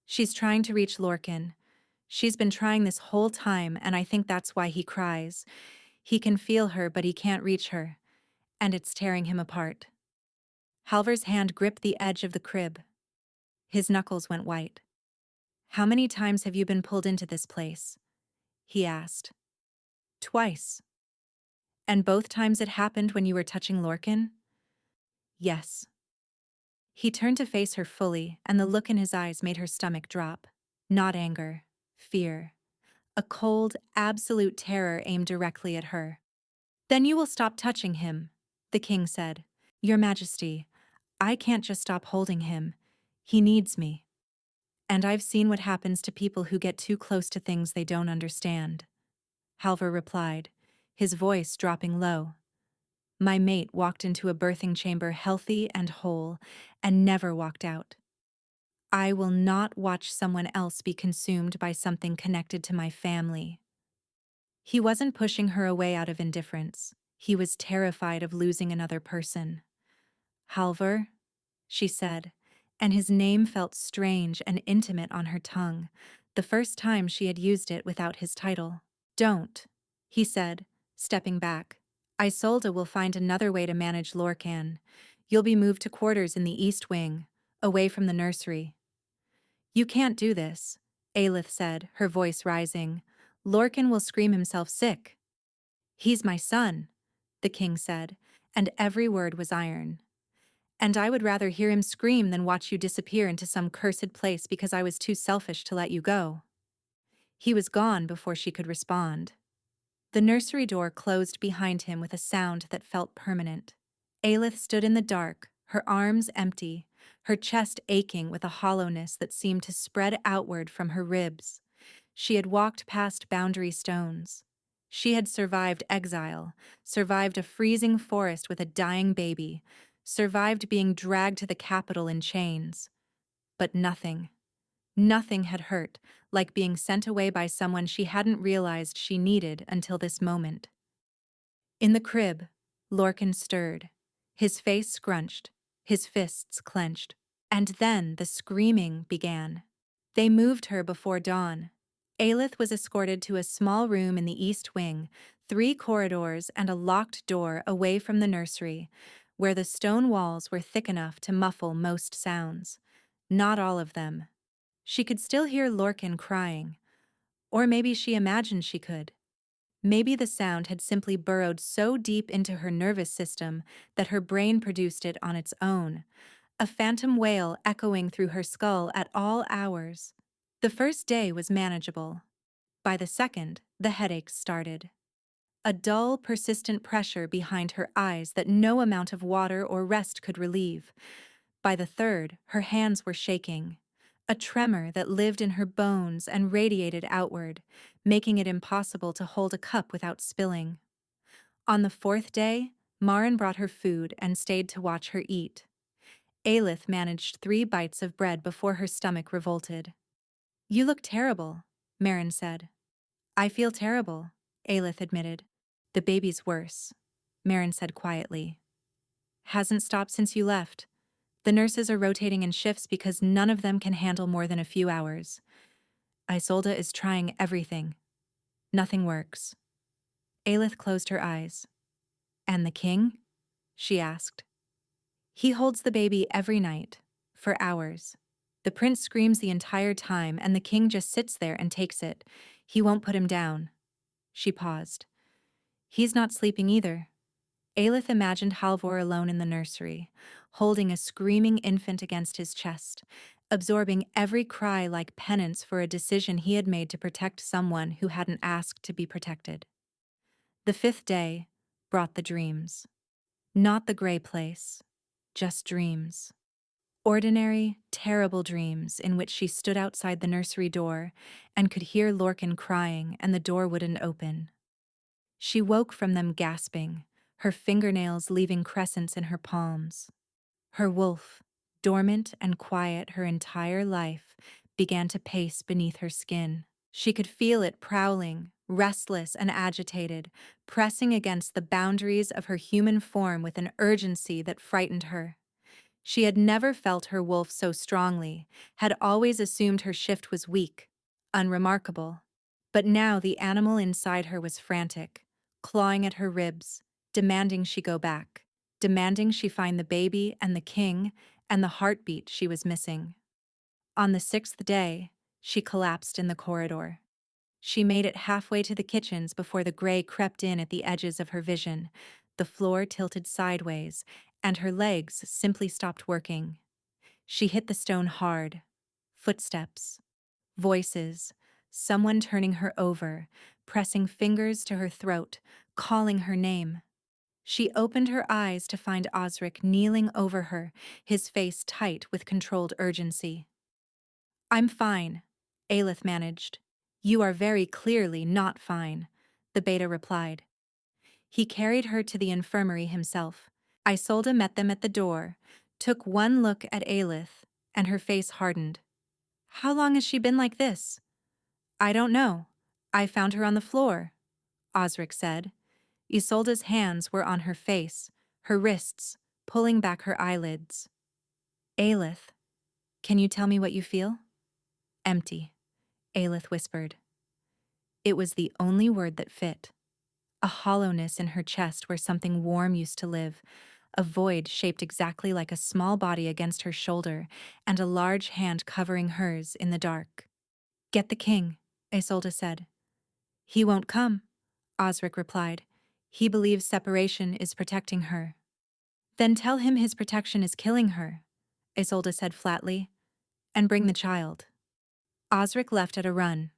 She's trying to reach Lorcan. She's been trying this whole time, and I think that's why he cries. He can feel her, but he can't reach her, and it's tearing him apart. Halvar's hand gripped the edge of the crib. His knuckles went white. How many times have you been pulled into this place? He asked. Twice. And both times it happened when you were touching Lorcan? Yes. He turned to face her fully, and the look in his eyes made her stomach drop. Not anger, fear. A cold, absolute terror aimed directly at her. Then you will stop touching him, the king said. Your Majesty, I can't just stop holding him. He needs me. And I've seen what happens to people who get too close to things they don't understand. Halvar replied, his voice dropping low. My mate walked into a birthing chamber healthy and whole, and never walked out. I will not watch someone else be consumed by something connected to my family. He wasn't pushing her away out of indifference. He was terrified of losing another person. Halvar, she said, and his name felt strange and intimate on her tongue, the first time she had used it without his title. Don't, he said, stepping back. Isolde will find another way to manage Lorcan. You'll be moved to quarters in the East Wing, away from the nursery. You can't do this, Aelith said, her voice rising. Lorcan will scream himself sick. He's my son, the king said, and every word was iron. And I would rather hear him scream than watch you disappear into some cursed place because I was too selfish to let you go. He was gone before she could respond. The nursery door closed behind him with a sound that felt permanent. Aelith stood in the dark, her arms empty, her chest aching with a hollowness that seemed to spread outward from her ribs. She had walked past boundary stones. She had survived exile, survived a freezing forest with a dying baby, survived being dragged to the capital in chains. But nothing had hurt like being sent away by someone she hadn't realized she needed until this moment. In the crib, Lorcan stirred, his face scrunched, his fists clenched. And then the screaming began. They moved her before dawn. Aelith was escorted to a small room in the East Wing, 3 corridors and a locked door away from the nursery, where the stone walls were thick enough to muffle most sounds. Not all of them. She could still hear Lorcan crying. Or maybe she imagined she could. Maybe the sound had simply burrowed so deep into her nervous system that her brain produced it on its own, a phantom wail echoing through her skull at all hours. The first day was manageable. By the second, the headaches started. A dull, persistent pressure behind her eyes that no amount of water or rest could relieve. By the third, her hands were shaking. A tremor that lived in her bones and radiated outward, making it impossible to hold a cup without spilling. On the fourth day, Marin brought her food and stayed to watch her eat. Aelith managed 3 bites of bread before her stomach revolted. "You look terrible," Marin said. "I feel terrible," Aelith admitted. "The baby's worse," Marin said quietly. "Hasn't stopped since you left. The nurses are rotating in shifts because none of them can handle more than a few hours. Isolde is trying everything. Nothing works." Aelith closed her eyes. "And the king?" she asked. "He holds the baby every night, for hours. The prince screams the entire time and the king just sits there and takes it. He won't put him down." She paused. "He's not sleeping either." Aelith imagined Halvor alone in the nursery, holding a screaming infant against his chest, absorbing every cry like penance for a decision he had made to protect someone who hadn't asked to be protected. The 5th day brought the dreams. Not the gray place, just dreams. Ordinary, terrible dreams in which she stood outside the nursery door and could hear Lorcan crying and the door wouldn't open. She woke from them gasping, her fingernails leaving crescents in her palms. Her wolf, dormant and quiet her entire life, began to pace beneath her skin. She could feel it prowling, restless and agitated, pressing against the boundaries of her human form with an urgency that frightened her. She had never felt her wolf so strongly, had always assumed her shift was weak, unremarkable. But now the animal inside her was frantic, clawing at her ribs, demanding she go back, demanding she find the baby and the king and the heartbeat she was missing. On the 6th day, she collapsed in the corridor. She made it halfway to the kitchens before the gray crept in at the edges of her vision. The floor tilted sideways, and her legs simply stopped working. She hit the stone hard. Footsteps. Voices. Someone turning her over, pressing fingers to her throat, calling her name. She opened her eyes to find Osric kneeling over her, his face tight with controlled urgency. "I'm fine," Aelith managed. "You are very clearly not fine," the beta replied. He carried her to the infirmary himself. Isolde met them at the door, took one look at Aelith, and her face hardened. "How long has she been like this?" "I don't know. I found her on the floor," Osric said. Isolde's hands were on her face, her wrists, pulling back her eyelids. "Aelith, can you tell me what you feel?" "Empty," Aelith whispered. It was the only word that fit. A hollowness in her chest where something warm used to live, a void shaped exactly like a small body against her shoulder, and a large hand covering hers in the dark. "Get the king," Isolde said. "He won't come," Osric replied. "He believes separation is protecting her." "Then tell him his protection is killing her," Isolde said flatly. "And bring the child." Osric left at a run.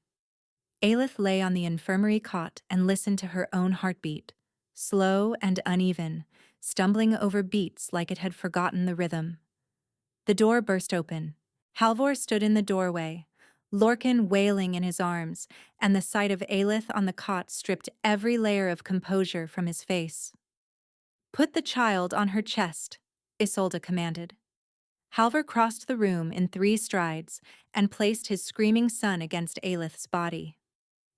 Aelith lay on the infirmary cot and listened to her own heartbeat, slow and uneven, stumbling over beats like it had forgotten the rhythm. The door burst open. Halvor stood in the doorway, Lorcan wailing in his arms, and the sight of Aelith on the cot stripped every layer of composure from his face. "Put the child on her chest," Isolde commanded. Halvor crossed the room in 3 strides and placed his screaming son against Aelith's body.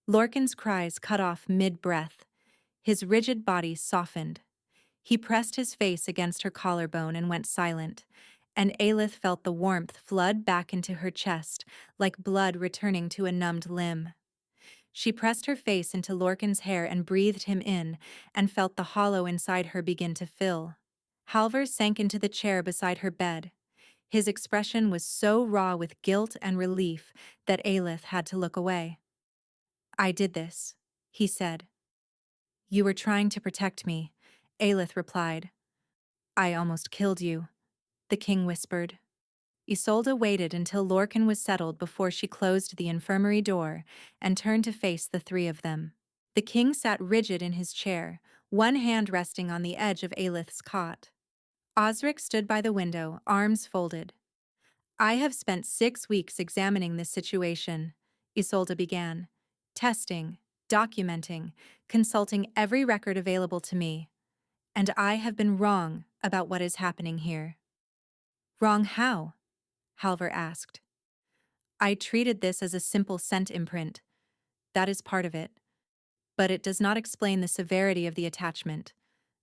Lorcan's cries cut off mid-breath. His rigid body softened. He pressed his face against her collarbone and went silent, and Aelith felt the warmth flood back into her chest, like blood returning to a numbed limb. She pressed her face into Lorcan's hair and breathed him in, and felt the hollow inside her begin to fill. Halvor sank into the chair beside her bed. His expression was so raw with guilt and relief that Aelith had to look away. "I did this," he said. "You were trying to protect me," Aelith replied. "I almost killed you," the king whispered. Isolde waited until Lorcan was settled before she closed the infirmary door and turned to face the three of them. The king sat rigid in his chair, one hand resting on the edge of Aelith's cot. Osric stood by the window, arms folded. "I have spent 6 weeks examining this situation," Isolde began. "Testing, documenting, consulting every record available to me. And I have been wrong about what is happening here." "Wrong how?" Halvor asked. "I treated this as a simple scent imprint. That is part of it. But it does not explain the severity of the attachment,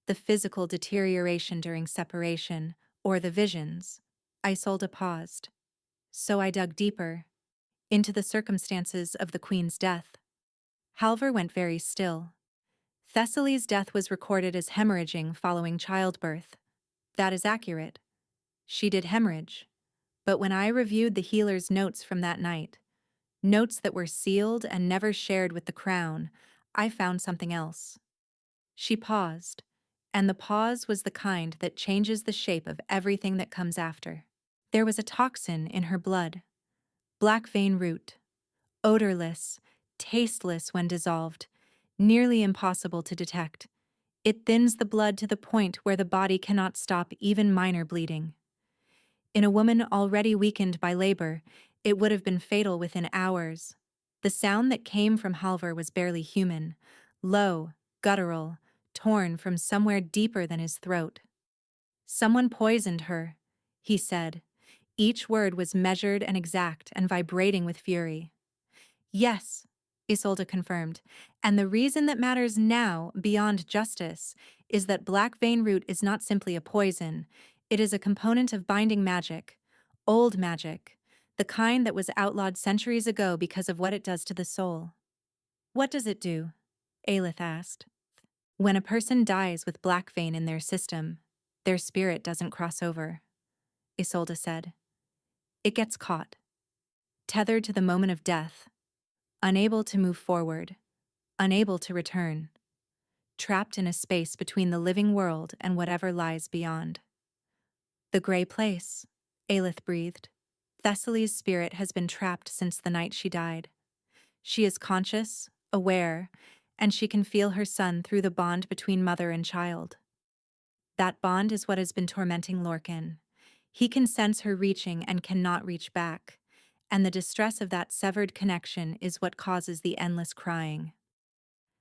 the physical deterioration during separation, or the visions." Isolde paused. "So I dug deeper, into the circumstances of the queen's death." Halvor went very still. "Thessaly's death was recorded as hemorrhaging following childbirth. That is accurate. She did hemorrhage. But when I reviewed the healer's notes from that night, notes that were sealed and never shared with the crown, I found something else." She paused, and the pause was the kind that changes the shape of everything that comes after. There was a toxin in her blood, black vein root, odorless, tasteless when dissolved, nearly impossible to detect. It thins the blood to the point where the body cannot stop even minor bleeding. In a woman already weakened by labor, it would have been fatal within hours. The sound that came from Halvor was barely human, low, guttural, torn from somewhere deeper than his throat. "Someone poisoned her," he said. Each word was measured and exact and vibrating with fury. "Yes," Isolde confirmed, "and the reason that matters now, beyond justice, is that black vein root is not simply a poison. It is a component of binding magic, old magic, the kind that was outlawed centuries ago because of what it does to the soul." "What does it do?" Aelith asked. "When a person dies with black vein in their system, their spirit doesn't cross over," Isolde said. "It gets caught, tethered to the moment of death, unable to move forward, unable to return, trapped in a space between the living world and whatever lies beyond." "The gray place," Aelith breathed. "Thessaly's spirit has been trapped since the night she died. She is conscious, aware, and she can feel her son through the bond between mother and child. That bond is what has been tormenting Lorcan. He can sense her reaching and cannot reach back, and the distress of that severed connection is what causes the endless crying."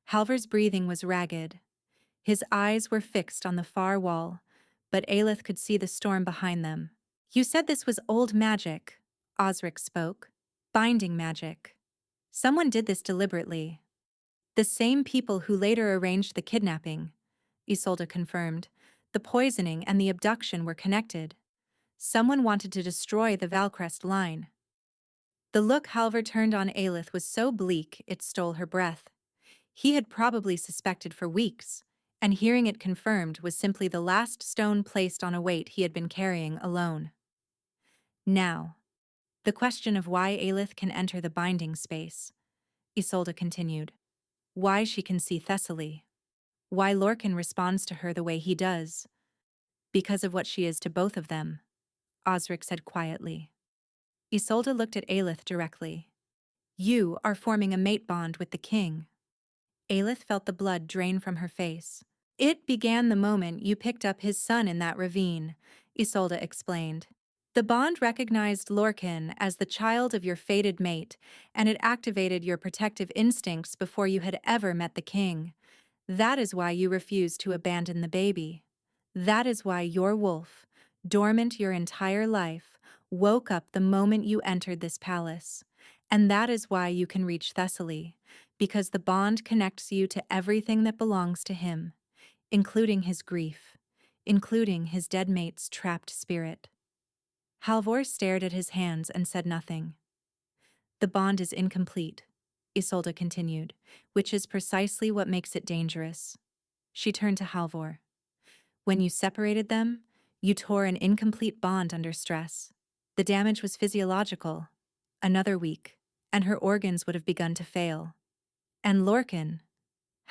Halvor's breathing was ragged. His eyes were fixed on the far wall, but Aelith could see the storm behind them. "You said this was old magic," Osric spoke. "Binding magic. Someone did this deliberately." "The same people who later arranged the kidnapping," Isolde confirmed. "The poisoning and the abduction were connected. Someone wanted to destroy the Valcrest line." The look Halvor turned on Aelith was so bleak it stole her breath. He had probably suspected for weeks, and hearing it confirmed was simply the last stone placed on a weight he had been carrying alone. "Now, the question of why Aelith can enter the binding space," Isolde continued. "Why she can see Thessaly. Why Lorcan responds to her the way he does. Because of what she is to both of them," Osric said quietly. Isolde looked at Aelith directly. "You are forming a mate bond with the king." Aelith felt the blood drain from her face. "It began the moment you picked up his son in that ravine," Isolde explained. "The bond recognized Lorcan as the child of your fated mate, and it activated your protective instincts before you had ever met the king. That is why you refused to abandon the baby. That is why your wolf, dormant your entire life, woke up the moment you entered this palace. And that is why you can reach Thessaly, because the bond connects you to everything that belongs to him, including his grief, including his dead mate's trapped spirit." Halvor stared at his hands and said nothing. "The bond is incomplete," Isolde continued, which is precisely what makes it dangerous. She turned to Halvor. When you separated them, you tore an incomplete bond under stress. The damage was physiological. Another week, and her organs would have begun to fail. And Lorcan?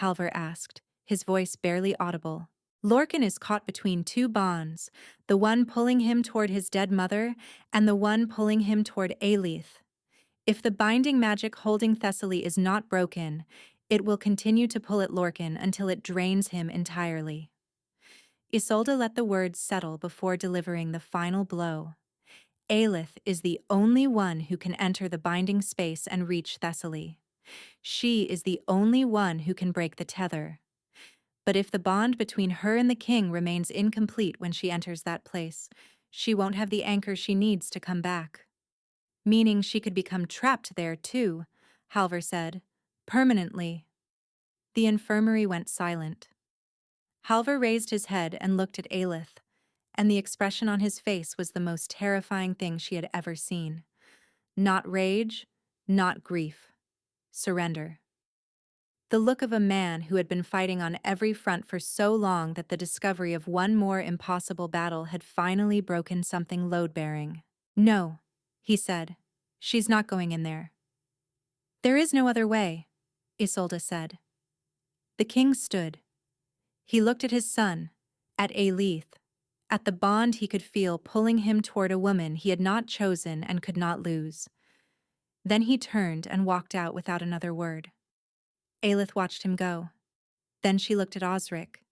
Halvor asked, his voice barely audible. Lorcan is caught between two bonds, the one pulling him toward his dead mother and the one pulling him toward Aelith. If the binding magic holding Thessaly is not broken, it will continue to pull at Lorcan until it drains him entirely. Isolde let the words settle before delivering the final blow. Aelith is the only one who can enter the binding space and reach Thessaly. She is the only one who can break the tether. But if the bond between her and the king remains incomplete when she enters that place, she won't have the anchor she needs to come back. Meaning she could become trapped there too, Halvor said. Permanently. The infirmary went silent. Halvor raised his head and looked at Aelith, and the expression on his face was the most terrifying thing she had ever seen. Not rage, not grief. Surrender. The look of a man who had been fighting on every front for so long that the discovery of one more impossible battle had finally broken something load-bearing. No, he said. She's not going in there. There is no other way, Isolde said. The king stood. He looked at his son, at Aelith, at the bond he could feel pulling him toward a woman he had not chosen and could not lose. Then he turned and walked out without another word. Aelith watched him go. Then she looked at Osric.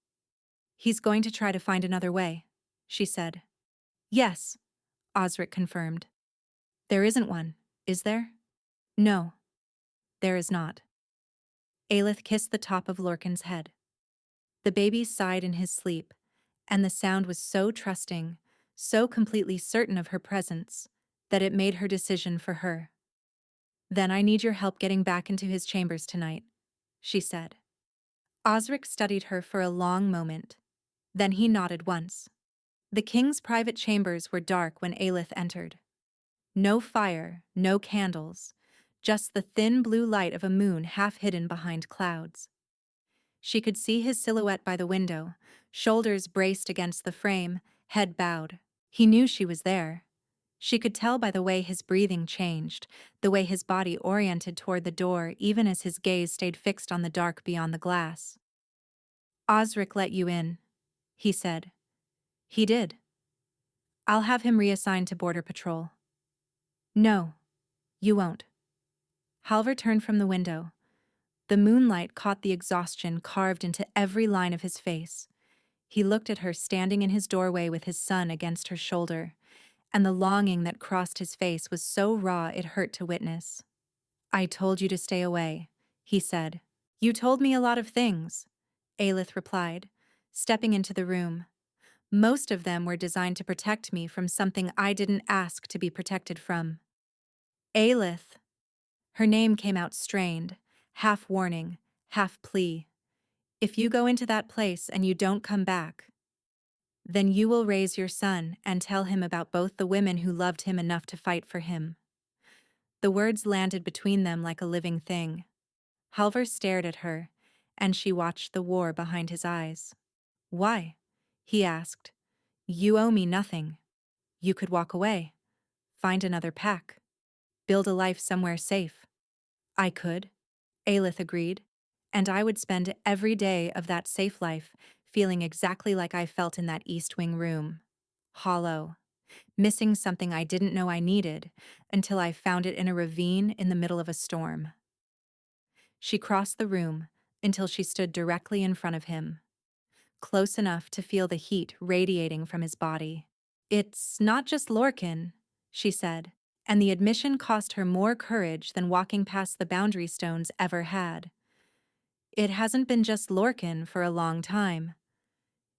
He's going to try to find another way, she said. Yes, Osric confirmed. There isn't one, is there? No, there is not. Aelith kissed the top of Lorcan's head. The baby sighed in his sleep, and the sound was so trusting, so completely certain of her presence, that it made her decision for her. Then I need your help getting back into his chambers tonight, she said. Osric studied her for a long moment. Then he nodded once. The king's private chambers were dark when Aelith entered. No fire, no candles, just the thin blue light of a moon half hidden behind clouds. She could see his silhouette by the window, shoulders braced against the frame, head bowed. He knew she was there. She could tell by the way his breathing changed, the way his body oriented toward the door even as his gaze stayed fixed on the dark beyond the glass. Osric let you in, he said. He did. I'll have him reassigned to Border Patrol. No, you won't. Halvor turned from the window. The moonlight caught the exhaustion carved into every line of his face. He looked at her standing in his doorway with his son against her shoulder, and the longing that crossed his face was so raw it hurt to witness. I told you to stay away, he said. You told me a lot of things, Aelith replied, stepping into the room. Most of them were designed to protect me from something I didn't ask to be protected from. Aelith. Her name came out strained, half warning, half plea. If you go into that place and you don't come back, then you will raise your son and tell him about both the women who loved him enough to fight for him. The words landed between them like a living thing. Halvor stared at her, and she watched the war behind his eyes. Why? He asked. You owe me nothing. You could walk away, find another pack, build a life somewhere safe. I could, Aelith agreed, and I would spend every day of that safe life feeling exactly like I felt in that East Wing room. Hollow, missing something I didn't know I needed until I found it in a ravine in the middle of a storm. She crossed the room until she stood directly in front of him, close enough to feel the heat radiating from his body. It's not just Lorcan, she said, and the admission cost her more courage than walking past the boundary stones ever had. It hasn't been just Lorcan for a long time.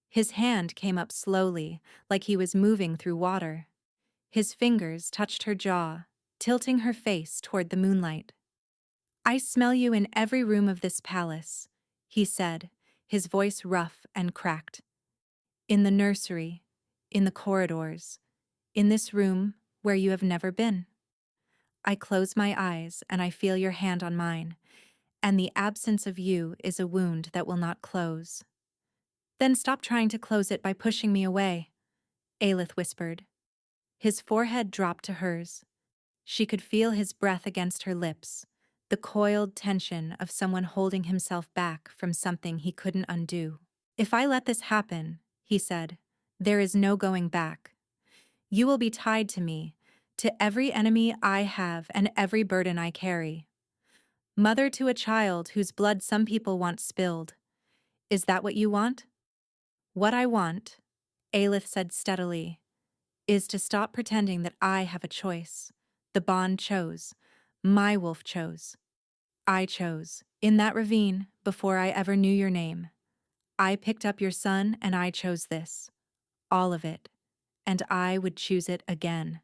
His hand came up slowly, like he was moving through water. His fingers touched her jaw, tilting her face toward the moonlight. I smell you in every room of this palace, he said, his voice rough and cracked. In the nursery, in the corridors, in this room where you have never been. I close my eyes and I feel your hand on mine, and the absence of you is a wound that will not close. Then stop trying to close it by pushing me away, Aelith whispered. His forehead dropped to hers. She could feel his breath against her lips, the coiled tension of someone holding himself back from something he couldn't undo. If I let this happen, he said, there is no going back. You will be tied to me, to every enemy I have and every burden I carry. Mother to a child whose blood some people want spilled. Is that what you want? What I want, Aelith said steadily, is to stop pretending that I have a choice. The bond chose. My wolf chose. I chose. In that ravine, before I ever knew your name. I picked up your son and I chose this. All of it. And I would choose it again.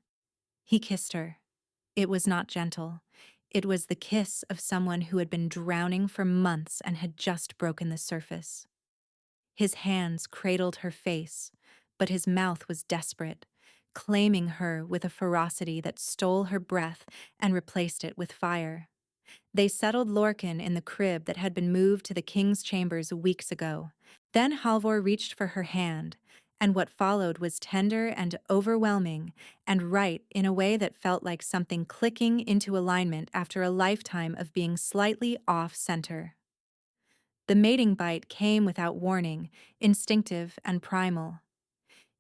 He kissed her. It was not gentle. It was the kiss of someone who had been drowning for months and had just broken the surface. His hands cradled her face, but his mouth was desperate, claiming her with a ferocity that stole her breath and replaced it with fire. They settled Lorcan in the crib that had been moved to the king's chambers weeks ago. Then Halvor reached for her hand, and what followed was tender and overwhelming, and right in a way that felt like something clicking into alignment after a lifetime of being slightly off-center. The mating bite came without warning, instinctive and primal.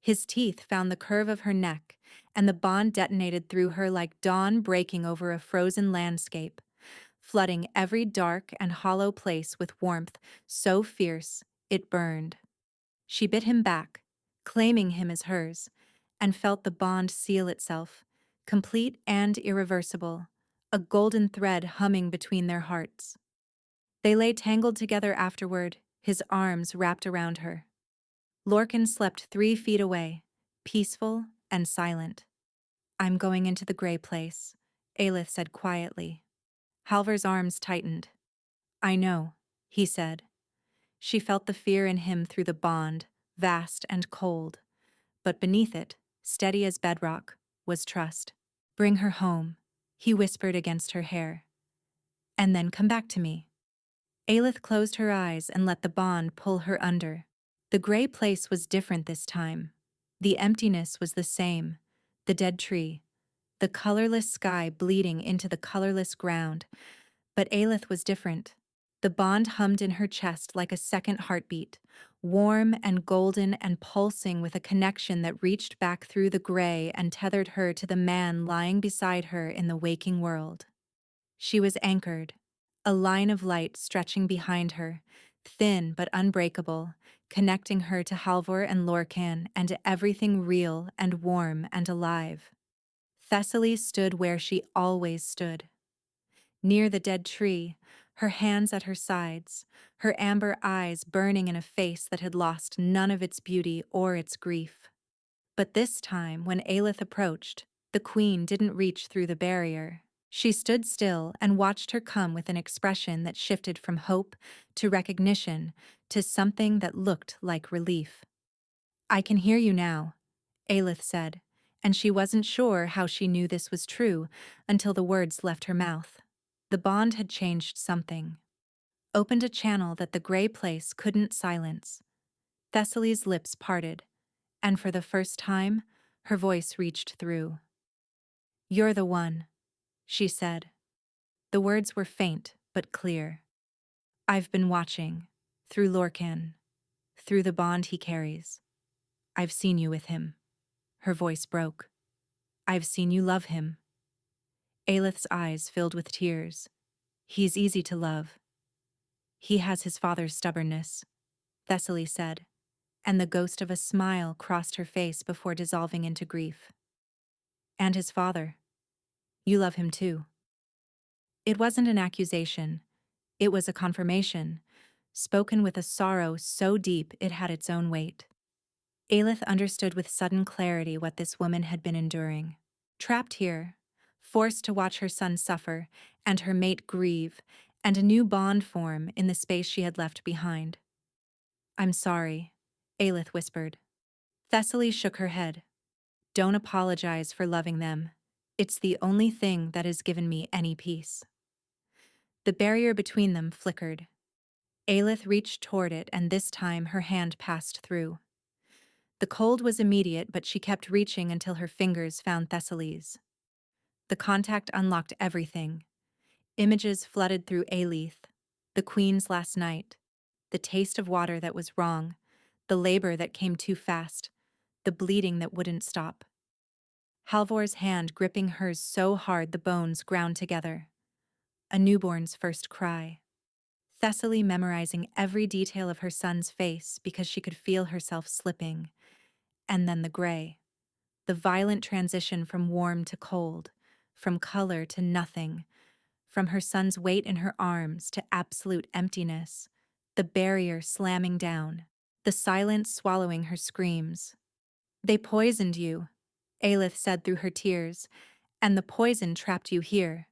His teeth found the curve of her neck, and the bond detonated through her like dawn breaking over a frozen landscape, flooding every dark and hollow place with warmth so fierce it burned. She bit him back, claiming him as hers, and felt the bond seal itself, complete and irreversible, a golden thread humming between their hearts. They lay tangled together afterward, his arms wrapped around her. Lorcan slept 3 feet away, peaceful and silent. I'm going into the gray place, Aelith said quietly. Halvor's arms tightened. I know, he said. She felt the fear in him through the bond, vast and cold. But beneath it, steady as bedrock, was trust. Bring her home, he whispered against her hair. And then come back to me. Aelith closed her eyes and let the bond pull her under. The gray place was different this time. The emptiness was the same, the dead tree, the colorless sky bleeding into the colorless ground. But Aelith was different. The bond hummed in her chest like a second heartbeat, warm and golden and pulsing with a connection that reached back through the gray and tethered her to the man lying beside her in the waking world. She was anchored, a line of light stretching behind her, thin but unbreakable, connecting her to Halvor and Lorcan and to everything real and warm and alive. Thessaly stood where she always stood. Near the dead tree, her hands at her sides, her amber eyes burning in a face that had lost none of its beauty or its grief. But this time, when Aelith approached, the queen didn't reach through the barrier. She stood still and watched her come with an expression that shifted from hope to recognition to something that looked like relief. I can hear you now, Aelith said, and she wasn't sure how she knew this was true until the words left her mouth. The bond had changed something, opened a channel that the gray place couldn't silence. Thessaly's lips parted, and for the first time, her voice reached through. You're the one, she said. The words were faint but clear. I've been watching, through Lorcan, through the bond he carries. I've seen you with him. Her voice broke. I've seen you love him. Aelith's eyes filled with tears. He's easy to love. He has his father's stubbornness, Thessaly said, and the ghost of a smile crossed her face before dissolving into grief. And his father. You love him too. It wasn't an accusation. It was a confirmation, spoken with a sorrow so deep it had its own weight. Aelith understood with sudden clarity what this woman had been enduring. Trapped here, forced to watch her son suffer, and her mate grieve, and a new bond form in the space she had left behind. I'm sorry, Aelith whispered. Thessaly shook her head. Don't apologize for loving them. It's the only thing that has given me any peace. The barrier between them flickered. Aelith reached toward it, and this time her hand passed through. The cold was immediate, but she kept reaching until her fingers found Thessaly's. The contact unlocked everything. Images flooded through Aelith. The queen's last night. The taste of water that was wrong. The labor that came too fast. The bleeding that wouldn't stop. Halvor's hand gripping hers so hard the bones ground together. A newborn's first cry. Thessaly memorizing every detail of her son's face because she could feel herself slipping. And then the gray. The violent transition from warm to cold, from color to nothing, from her son's weight in her arms to absolute emptiness, the barrier slamming down, the silence swallowing her screams. They poisoned you, Aelith said through her tears, and the poison trapped you here.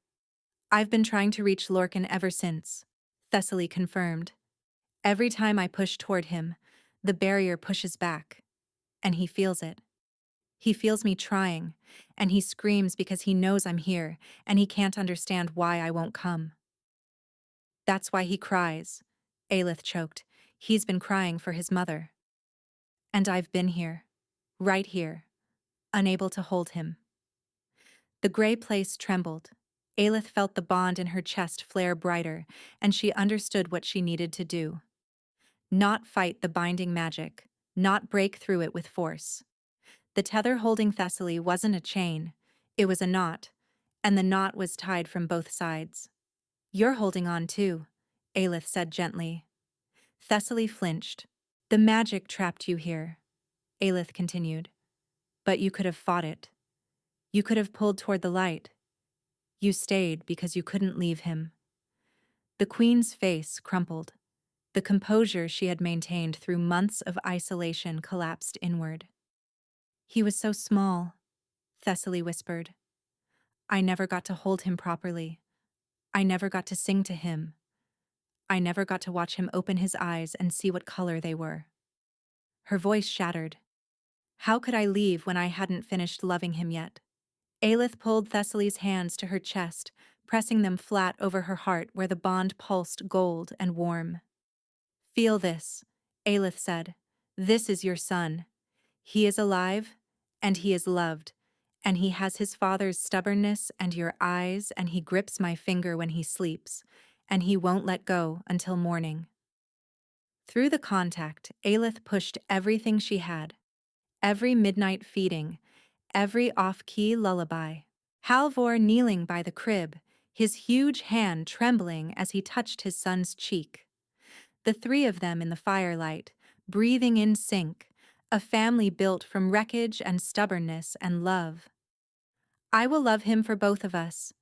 I've been trying to reach Lorcan ever since, Thessaly confirmed. Every time I push toward him, the barrier pushes back, and he feels it. He feels me trying, and he screams because he knows I'm here, and he can't understand why I won't come. That's why he cries, Aelith choked. He's been crying for his mother. And I've been here, right here, unable to hold him. The gray place trembled. Aelith felt the bond in her chest flare brighter, and she understood what she needed to do. Not fight the binding magic, not break through it with force. The tether holding Thessaly wasn't a chain, it was a knot, and the knot was tied from both sides. You're holding on too, Aelith said gently. Thessaly flinched. The magic trapped you here, Aelith continued. But you could have fought it. You could have pulled toward the light. You stayed because you couldn't leave him. The queen's face crumpled. The composure she had maintained through months of isolation collapsed inward. He was so small, Thessaly whispered. I never got to hold him properly. I never got to sing to him. I never got to watch him open his eyes and see what color they were. Her voice shattered. How could I leave when I hadn't finished loving him yet? Aelith pulled Thessaly's hands to her chest, pressing them flat over her heart where the bond pulsed gold and warm. Feel this, Aelith said. This is your son. He is alive, and he is loved, and he has his father's stubbornness and your eyes, and he grips my finger when he sleeps, and he won't let go until morning. Through the contact, Aelith pushed everything she had. Every midnight feeding, every off-key lullaby. Halvor kneeling by the crib, his huge hand trembling as he touched his son's cheek. The three of them in the firelight, breathing in sync, a family built from wreckage and stubbornness and love. I will love him for both of us,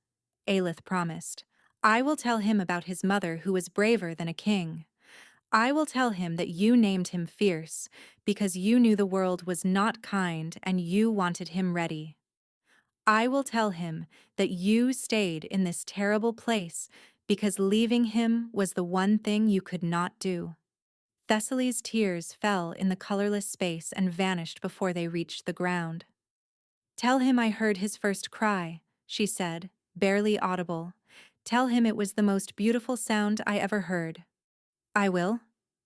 Aelith promised. I will tell him about his mother who was braver than a king. I will tell him that you named him Fierce because you knew the world was not kind and you wanted him ready. I will tell him that you stayed in this terrible place because leaving him was the one thing you could not do. Thessaly's tears fell in the colorless space and vanished before they reached the ground. Tell him I heard his first cry, she said, barely audible. Tell him it was the most beautiful sound I ever heard. I will,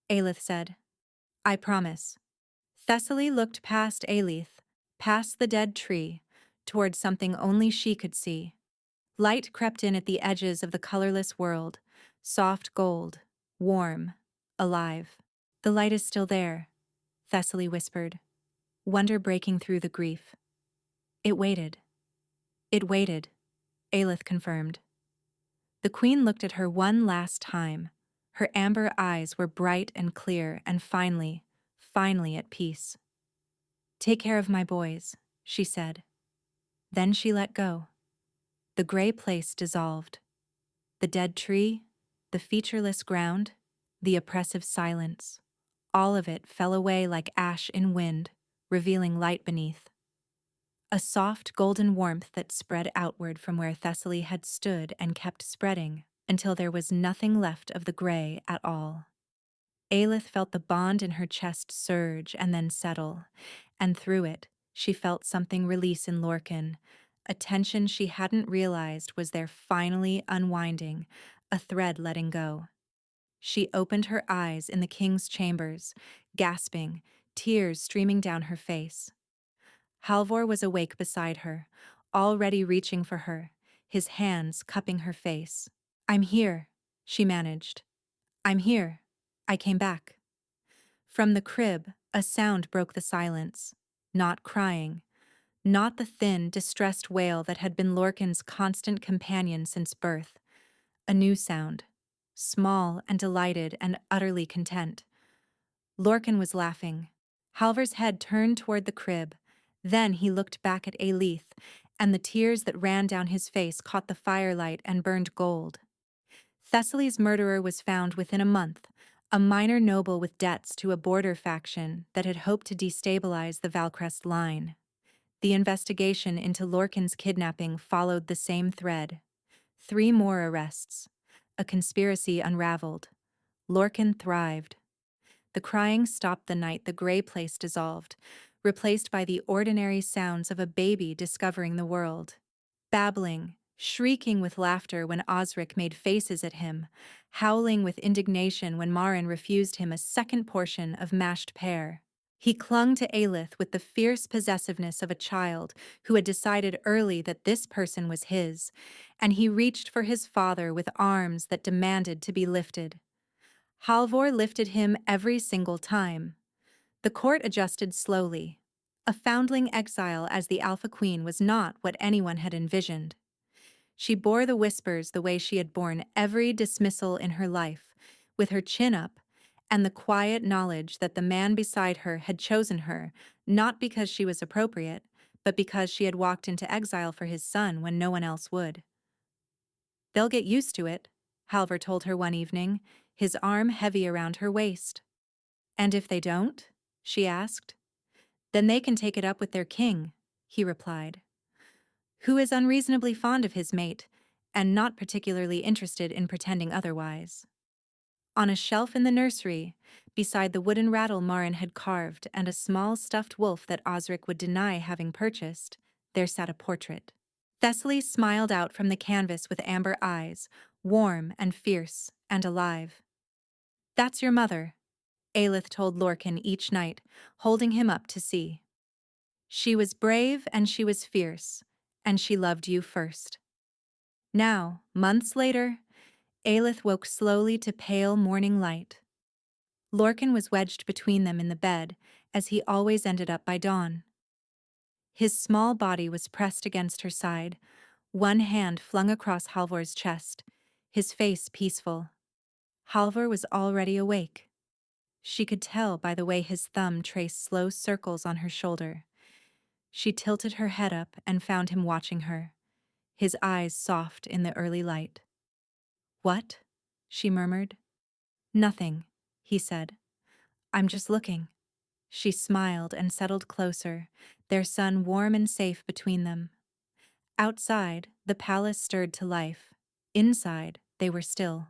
Aelith said. I promise. Thessaly looked past Aelith, past the dead tree, toward something only she could see. Light crept in at the edges of the colorless world, soft gold, warm, alive. The light is still there, Thessaly whispered, wonder breaking through the grief. It waited. It waited, Aelith confirmed. The queen looked at her one last time. Her amber eyes were bright and clear and finally at peace. Take care of my boys, she said. Then she let go. The gray place dissolved. The dead tree, the featureless ground, the oppressive silence. All of it fell away like ash in wind, revealing light beneath. A soft golden warmth that spread outward from where Thessaly had stood and kept spreading until there was nothing left of the gray at all. Aelith felt the bond in her chest surge and then settle, and through it, she felt something release in Lorcan, a tension she hadn't realized was there finally unwinding, a thread letting go. She opened her eyes in the king's chambers, gasping, tears streaming down her face. Halvor was awake beside her, already reaching for her, his hands cupping her face. "I'm here," she managed. "I'm here. I came back." From the crib, a sound broke the silence. Not crying. Not the thin, distressed wail that had been Lorcan's constant companion since birth. A new sound. Small and delighted and utterly content. Lorcan was laughing. Halvor's head turned toward the crib. Then he looked back at Elith, and the tears that ran down his face caught the firelight and burned gold. Thessaly's murderer was found within a month, a minor noble with debts to a border faction that had hoped to destabilize the Valcrest line. The investigation into Lorcan's kidnapping followed the same thread. 3 more arrests. A conspiracy unraveled. Lorcan thrived. The crying stopped the night the gray place dissolved, replaced by the ordinary sounds of a baby discovering the world. Babbling, shrieking with laughter when Osric made faces at him, howling with indignation when Marin refused him a second portion of mashed pear. He clung to Aelith with the fierce possessiveness of a child who had decided early that this person was his, and he reached for his father with arms that demanded to be lifted. Halvor lifted him every single time. The court adjusted slowly. A foundling exile as the Alpha Queen was not what anyone had envisioned. She bore the whispers the way she had borne every dismissal in her life, with her chin up, and the quiet knowledge that the man beside her had chosen her, not because she was appropriate, but because she had walked into exile for his son when no one else would. "They'll get used to it," Halvor told her one evening, his arm heavy around her waist. "And if they don't?" she asked. "Then they can take it up with their king," he replied, who is unreasonably fond of his mate and not particularly interested in pretending otherwise. On a shelf in the nursery, beside the wooden rattle Marin had carved and a small stuffed wolf that Osric would deny having purchased, there sat a portrait. Thessaly smiled out from the canvas with amber eyes, warm and fierce and alive. "That's your mother," Aelith told Lorcan each night, holding him up to see. "She was brave and she was fierce, and she loved you first." Now, months later, Aelith woke slowly to pale morning light. Lorcan was wedged between them in the bed, as he always ended up by dawn. His small body was pressed against her side, one hand flung across Halvor's chest, his face peaceful. Halvor was already awake. She could tell by the way his thumb traced slow circles on her shoulder. She tilted her head up and found him watching her, his eyes soft in the early light. "What?" she murmured. "Nothing," he said. "I'm just looking." She smiled and settled closer, their son warm and safe between them. Outside, the palace stirred to life. Inside, they were still.